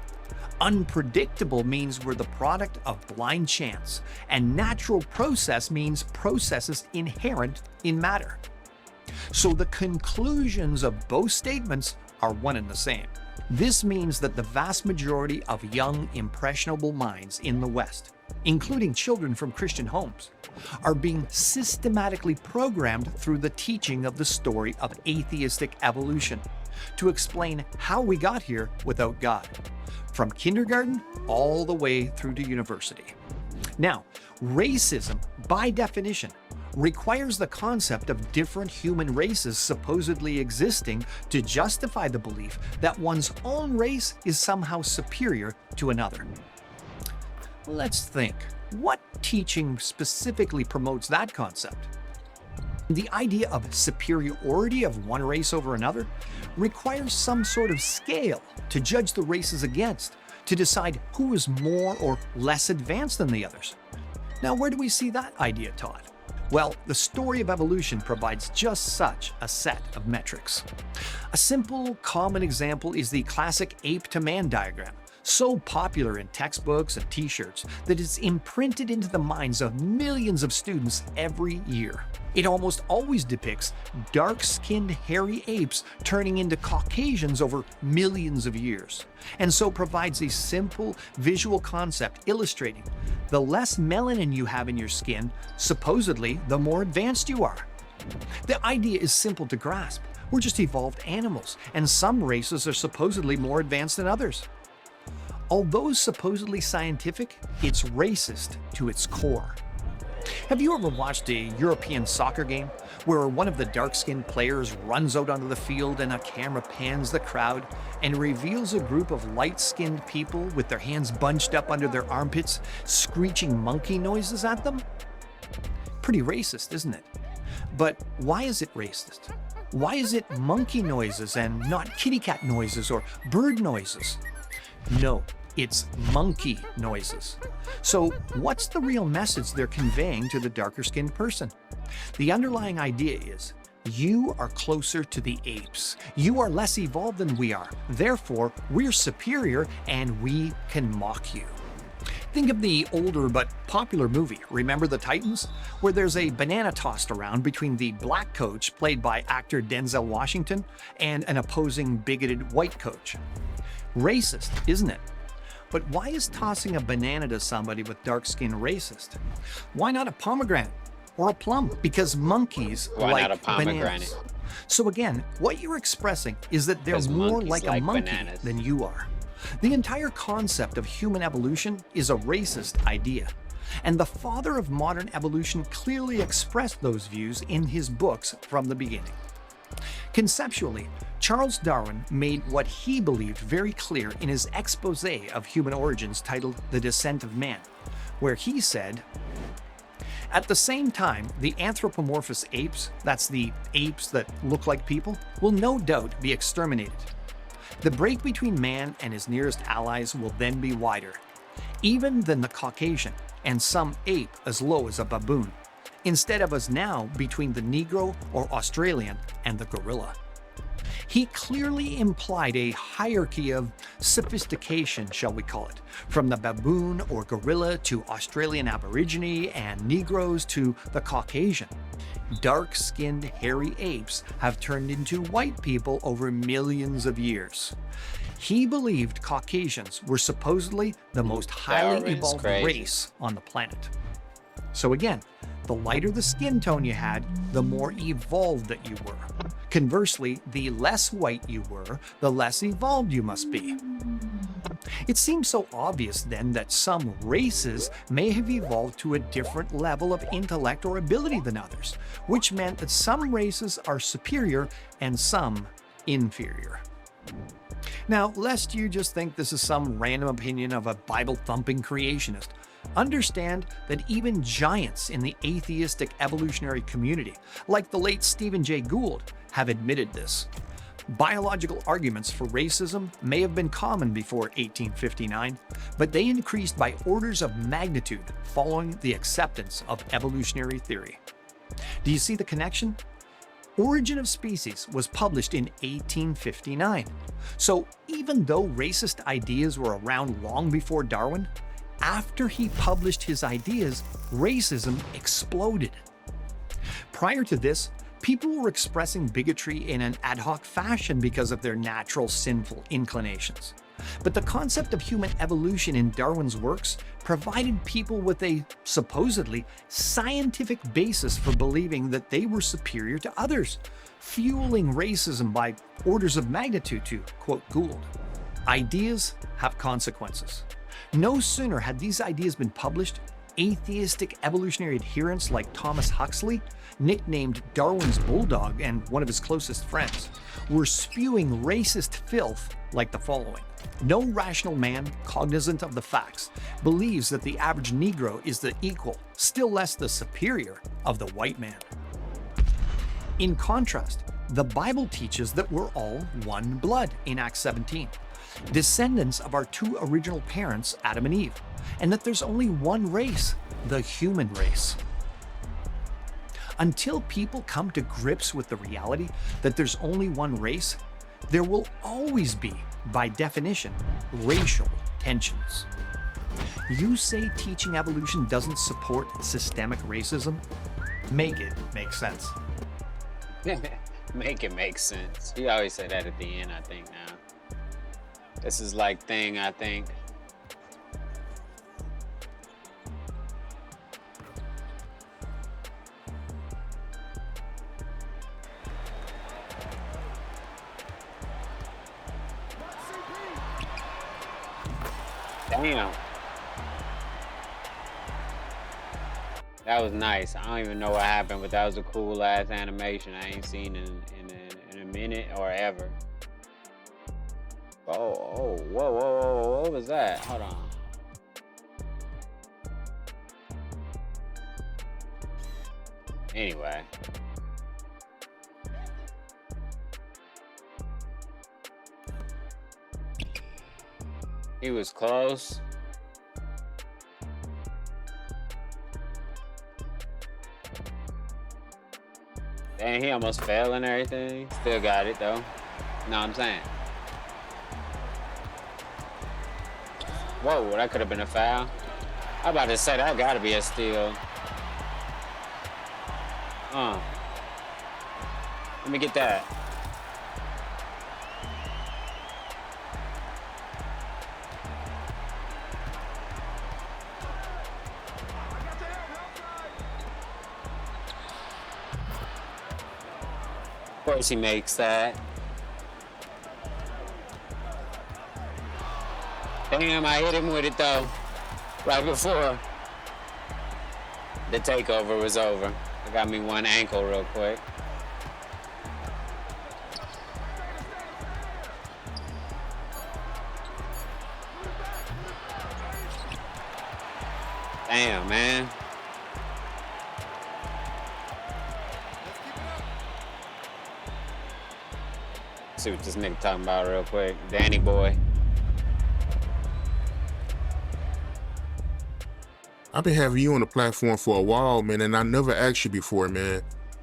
Unpredictable means we're the product of blind chance. And natural process means processes inherent in matter. So the conclusions of both statements are one and the same. This means that the vast majority of young, impressionable minds in the West, including children from Christian homes, are being systematically programmed through the teaching of the story of atheistic evolution to explain how we got here without God, from kindergarten all the way through to university. Now, racism, by definition, requires the concept of different human races supposedly existing to justify the belief that one's own race is somehow superior to another. Let's think. What teaching specifically promotes that concept? The idea of superiority of one race over another requires some sort of scale to judge the races against, to decide who is more or less advanced than the others. Now, where do we see that idea taught? Well, the story of evolution provides just such a set of metrics. A simple, common example is the classic ape-to-man diagram, so popular in textbooks and t-shirts that it's imprinted into the minds of millions of students every year. It almost always depicts dark-skinned hairy apes turning into Caucasians over millions of years, and so provides a simple visual concept illustrating the less melanin you have in your skin, supposedly the more advanced you are. The idea is simple to grasp. We're just evolved animals, and some races are supposedly more advanced than others. Although supposedly scientific, it's racist to its core. Have you ever watched a European soccer game where one of the dark-skinned players runs out onto the field and a camera pans the crowd and reveals a group of light-skinned people with their hands bunched up under their armpits, screeching monkey noises at them? Pretty racist, isn't it? But why is it racist? Why is it monkey noises and not kitty cat noises or bird noises? No, it's monkey noises. So what's the real message they're conveying to the darker-skinned person? The underlying idea is, you are closer to the apes. You are less evolved than we are. Therefore, we're superior and we can mock you. Think of the older but popular movie, Remember the Titans, where there's a banana tossed around between the black coach, played by actor Denzel Washington, and an opposing bigoted white coach. Racist, isn't it? But why is tossing a banana to somebody with dark skin racist? Why not a pomegranate or a plum? Because monkeys like bananas. So again, what you're expressing is that they're more like a monkey than you are. The entire concept of human evolution is a racist idea. And the father of modern evolution clearly expressed those views in his books from the beginning. Conceptually, Charles Darwin made what he believed very clear in his expose of human origins titled The Descent of Man, where he said, "At the same time, the anthropomorphous apes, that's the apes that look like people, will no doubt be exterminated. The break between man and his nearest allies will then be wider, even than the Caucasian and some ape as low as a baboon, instead of as now between the Negro or Australian and the gorilla." He clearly implied a hierarchy of sophistication, shall we call it, from the baboon or gorilla to Australian Aborigine and Negroes to the Caucasian. Dark-skinned hairy apes have turned into white people over millions of years. He believed Caucasians were supposedly the most highly evolved race on the planet. So again, the lighter the skin tone you had, the more evolved that you were. Conversely, the less white you were, the less evolved you must be. It seems so obvious then that some races may have evolved to a different level of intellect or ability than others, which meant that some races are superior and some inferior. Now, lest you just think this is some random opinion of a Bible-thumping creationist, understand that even giants in the atheistic evolutionary community, like the late Stephen Jay Gould, have admitted this. Biological arguments for racism may have been common before 1859, but they increased by orders of magnitude following the acceptance of evolutionary theory. Do you see the connection? Origin of Species was published in 1859. So even though racist ideas were around long before Darwin, after he published his ideas, racism exploded. Prior to this, People were expressing bigotry in an ad hoc fashion because of their natural sinful inclinations. But the concept of human evolution in Darwin's works provided people with a supposedly scientific basis for believing that they were superior to others, fueling racism by orders of magnitude, to quote Gould. Ideas have consequences. No sooner had these ideas been published, atheistic evolutionary adherents like Thomas Huxley, nicknamed Darwin's Bulldog and one of his closest friends, were spewing racist filth like the following. No rational man, cognizant of the facts, believes that the average Negro is the equal, still less the superior, of the white man. In contrast, the Bible teaches that we're all one blood in Acts 17, descendants of our two original parents, Adam and Eve, and that there's only one race, the human race. Until people come to grips with the reality that there's only one race, there will always be, by definition, racial tensions. You say teaching evolution doesn't support systemic racism? Make it make sense. Make it make sense. You always say that at the end, I think, now. This is like thing, I think. Damn. That was nice. I don't even know what happened, but that was a cool ass animation I ain't seen in a minute or ever. Whoa, what was that? Hold on. Anyway. He was close. Dang, he almost fell and everything. Still got it though. Know what I'm saying? Whoa, that could have been a foul. I'm about to say that gotta be a steal. Let me get that. Of course he makes that. Damn, I hit him with it though, right before the takeover was over. I got me one ankle real quick. Damn, man. See what this nigga talking about real quick. Danny boy. I've been having you on the platform for a while, man, and I never asked you before, man.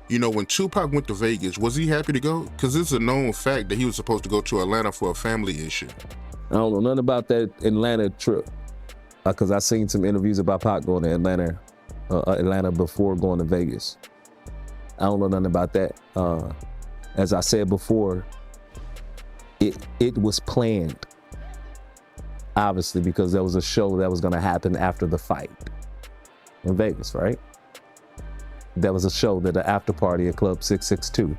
You know, when Tupac went to Vegas, was he happy to go? Because it's a known fact that he was supposed to go to Atlanta for a family issue. I don't know nothing about that Atlanta trip, because I seen some interviews about Pac going to Atlanta before going to Vegas. I don't know nothing about that. As I said before, it was planned, obviously, because there was a show that was going to happen after the fight in Vegas, right? There was a show that the after party at Club 662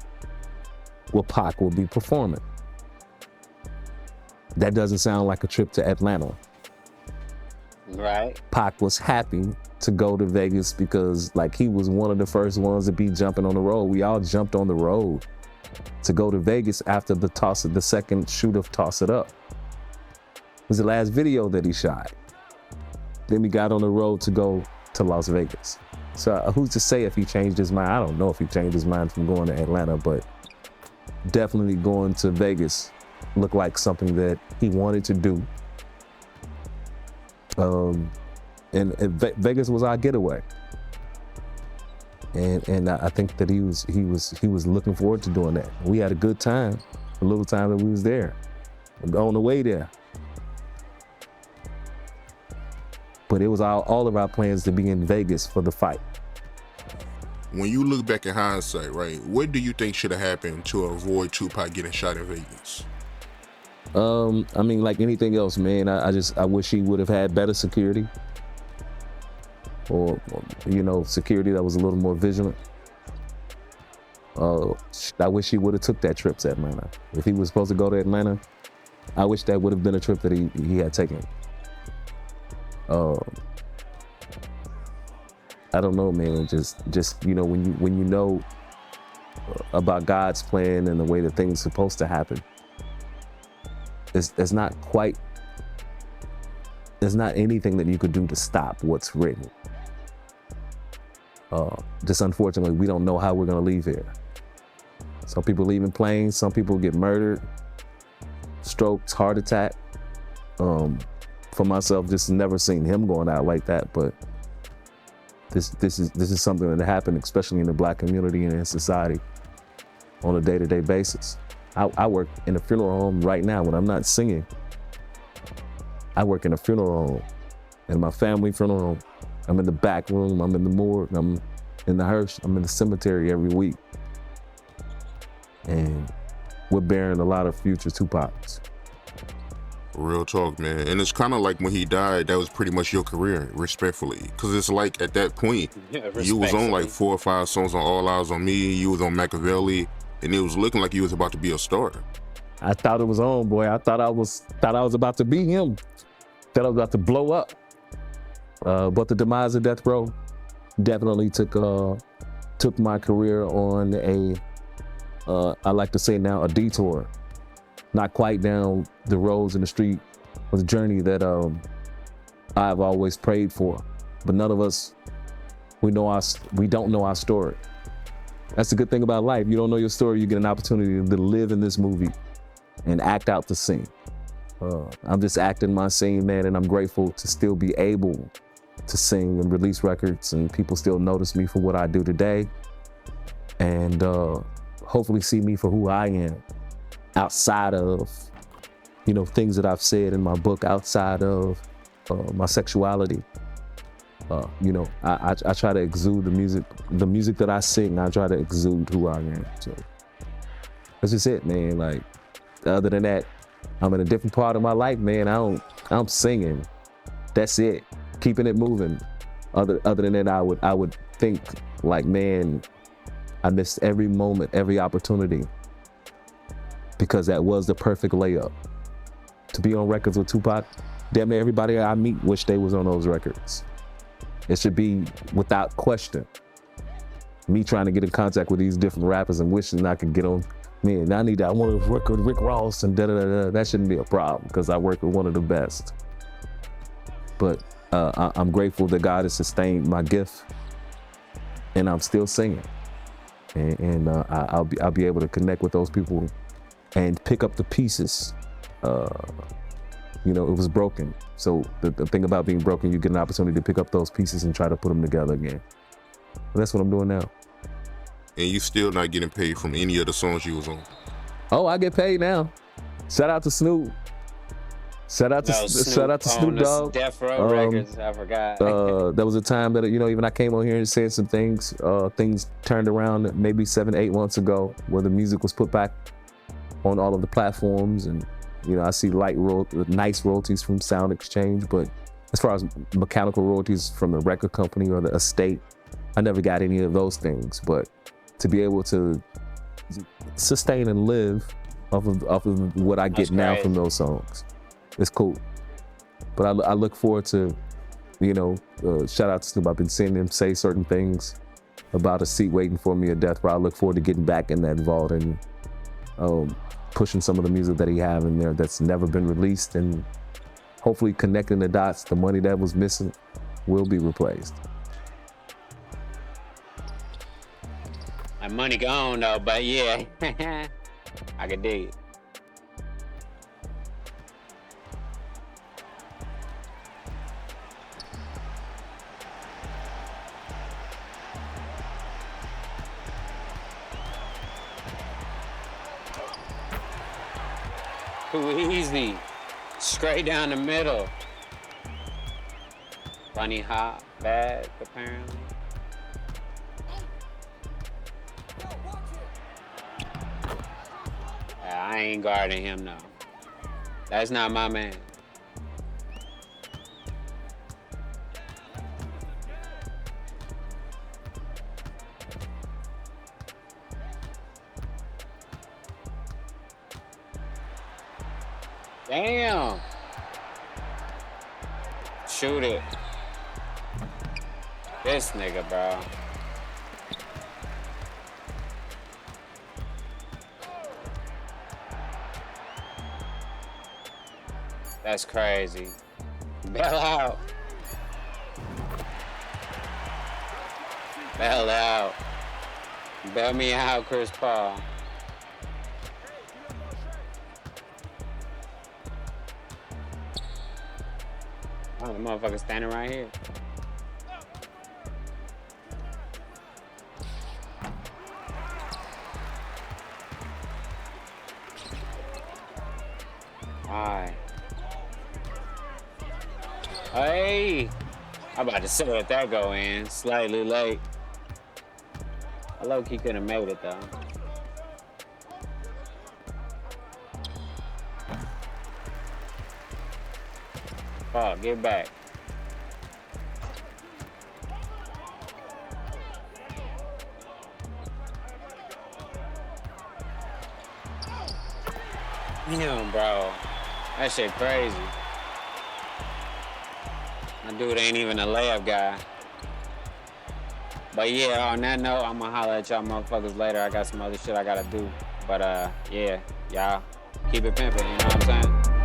where Pac will be performing. That doesn't sound like a trip to Atlanta. Right. Pac was happy to go to Vegas because like he was one of the first ones to be jumping on the road. We all jumped on the road to go to Vegas after the second shoot of Toss It Up. It was the last video that he shot. Then we got on the road to go to Las Vegas. So who's to say if he changed his mind? I don't know if he changed his mind from going to Atlanta, but definitely going to Vegas looked like something that he wanted to do. And Vegas was our getaway. And I think that he was looking forward to doing that. We had a good time, a little time that we was there, on the way there. But it was all of our plans to be in Vegas for the fight. when you look back in hindsight, right, what do you think should have happened to avoid Tupac getting shot in Vegas? I mean, like anything else, man, I wish he would have had better security. Or, you know, security that was a little more vigilant. I wish he would have took that trip to Atlanta. If he was supposed to go to Atlanta, I wish that would have been a trip that he had taken. I don't know, man. Just you know, when you know about God's plan and the way that things are supposed to happen, there's not anything that you could do to stop what's written. Just unfortunately, we don't know how we're gonna leave here. Some people leave in planes, some people get murdered, strokes, heart attack. For myself, just never seen him going out like that, but this is something that happened, especially in the Black community and in society on a day-to-day basis. I work in a funeral home right now when I'm not singing. I work in a funeral home, in my family funeral home. I'm in the back room, I'm in the morgue, I'm in the hearse, I'm in the cemetery every week. And we're bearing a lot of future Tupacs. Real talk, man. And it's kind of like when he died, that was pretty much your career, respectfully. Because it's like at that point, you was on like 4 or 5 songs on All Eyes on Me, you was on Machiavelli, and it was looking like you was about to be a star. I thought it was on, boy. I thought I was about to be him. Thought I was about to blow up. But the demise of Death Row definitely took my career on I like to say now, a detour. Not quite down the roads in the street of the journey that I've always prayed for. But none of us, we don't know our story. That's the good thing about life. You don't know your story, you get an opportunity to live in this movie and act out the scene. I'm just acting my scene, man, and I'm grateful to still be able to sing and release records, and people still notice me for what I do today, and hopefully see me for who I am, outside of, you know, things that I've said in my book, outside of my sexuality. You know, I try to exude the music that I sing. I try to exude who I am. So that's just it, man. Like, other than that, I'm in a different part of my life, man. I'm singing. That's it. Keeping it moving. Other than that, I would think like, man, I missed every moment, every opportunity, because that was the perfect layup. To be on records with Tupac, damn near everybody I meet wish they was on those records. It should be without question. Me trying to get in contact with these different rappers and wishing I could get on. Man, I want to work with Rick Ross and da-da-da-da. That shouldn't be a problem because I work with one of the best. But I'm grateful that God has sustained my gift, and I'm still singing. And I'll be able to connect with those people and pick up the pieces. You know, it was broken. So the thing about being broken, you get an opportunity to pick up those pieces and try to put them together again. And that's what I'm doing now. And you still not getting paid from any of the songs you was on? Oh, I get paid now. Shout out to Snoop. Shout out to Snoop Dogg. Death Row Records, I forgot. There was a time that, you know, even I came on here and said some things. Things turned around maybe 7-8 months ago, where the music was put back on all of the platforms, and you know, I see nice royalties from Sound Exchange. But as far as mechanical royalties from the record company or the estate, I never got any of those things. But to be able to sustain and live off of what I get now from those songs, it's cool. But I look forward to, you know, shout out to Snoop. I've been seeing him say certain things about a seat waiting for me at Death Row. I look forward to getting back in that vault and pushing some of the music that he have in there that's never been released, and hopefully connecting the dots. The money that was missing will be replaced. My money gone though, but yeah, I could dig it. Too easy. Straight down the middle. Bunny hop bag, apparently. I ain't guarding him, no. That's not my man. Damn. Shoot it. This nigga, bro. That's crazy. Bail out. Bail out. Bail me out, Chris Paul. Oh, the motherfucker standing right here. Alright. Hey! I'm about to say let that go in. Slightly late. I low-key could have made it though. Fuck, get back. Damn, bro. That shit crazy. My dude ain't even a layup guy. But yeah, on that note, I'm gonna holler at y'all motherfuckers later. I got some other shit I gotta do. But yeah, y'all keep it pimping, you know what I'm saying?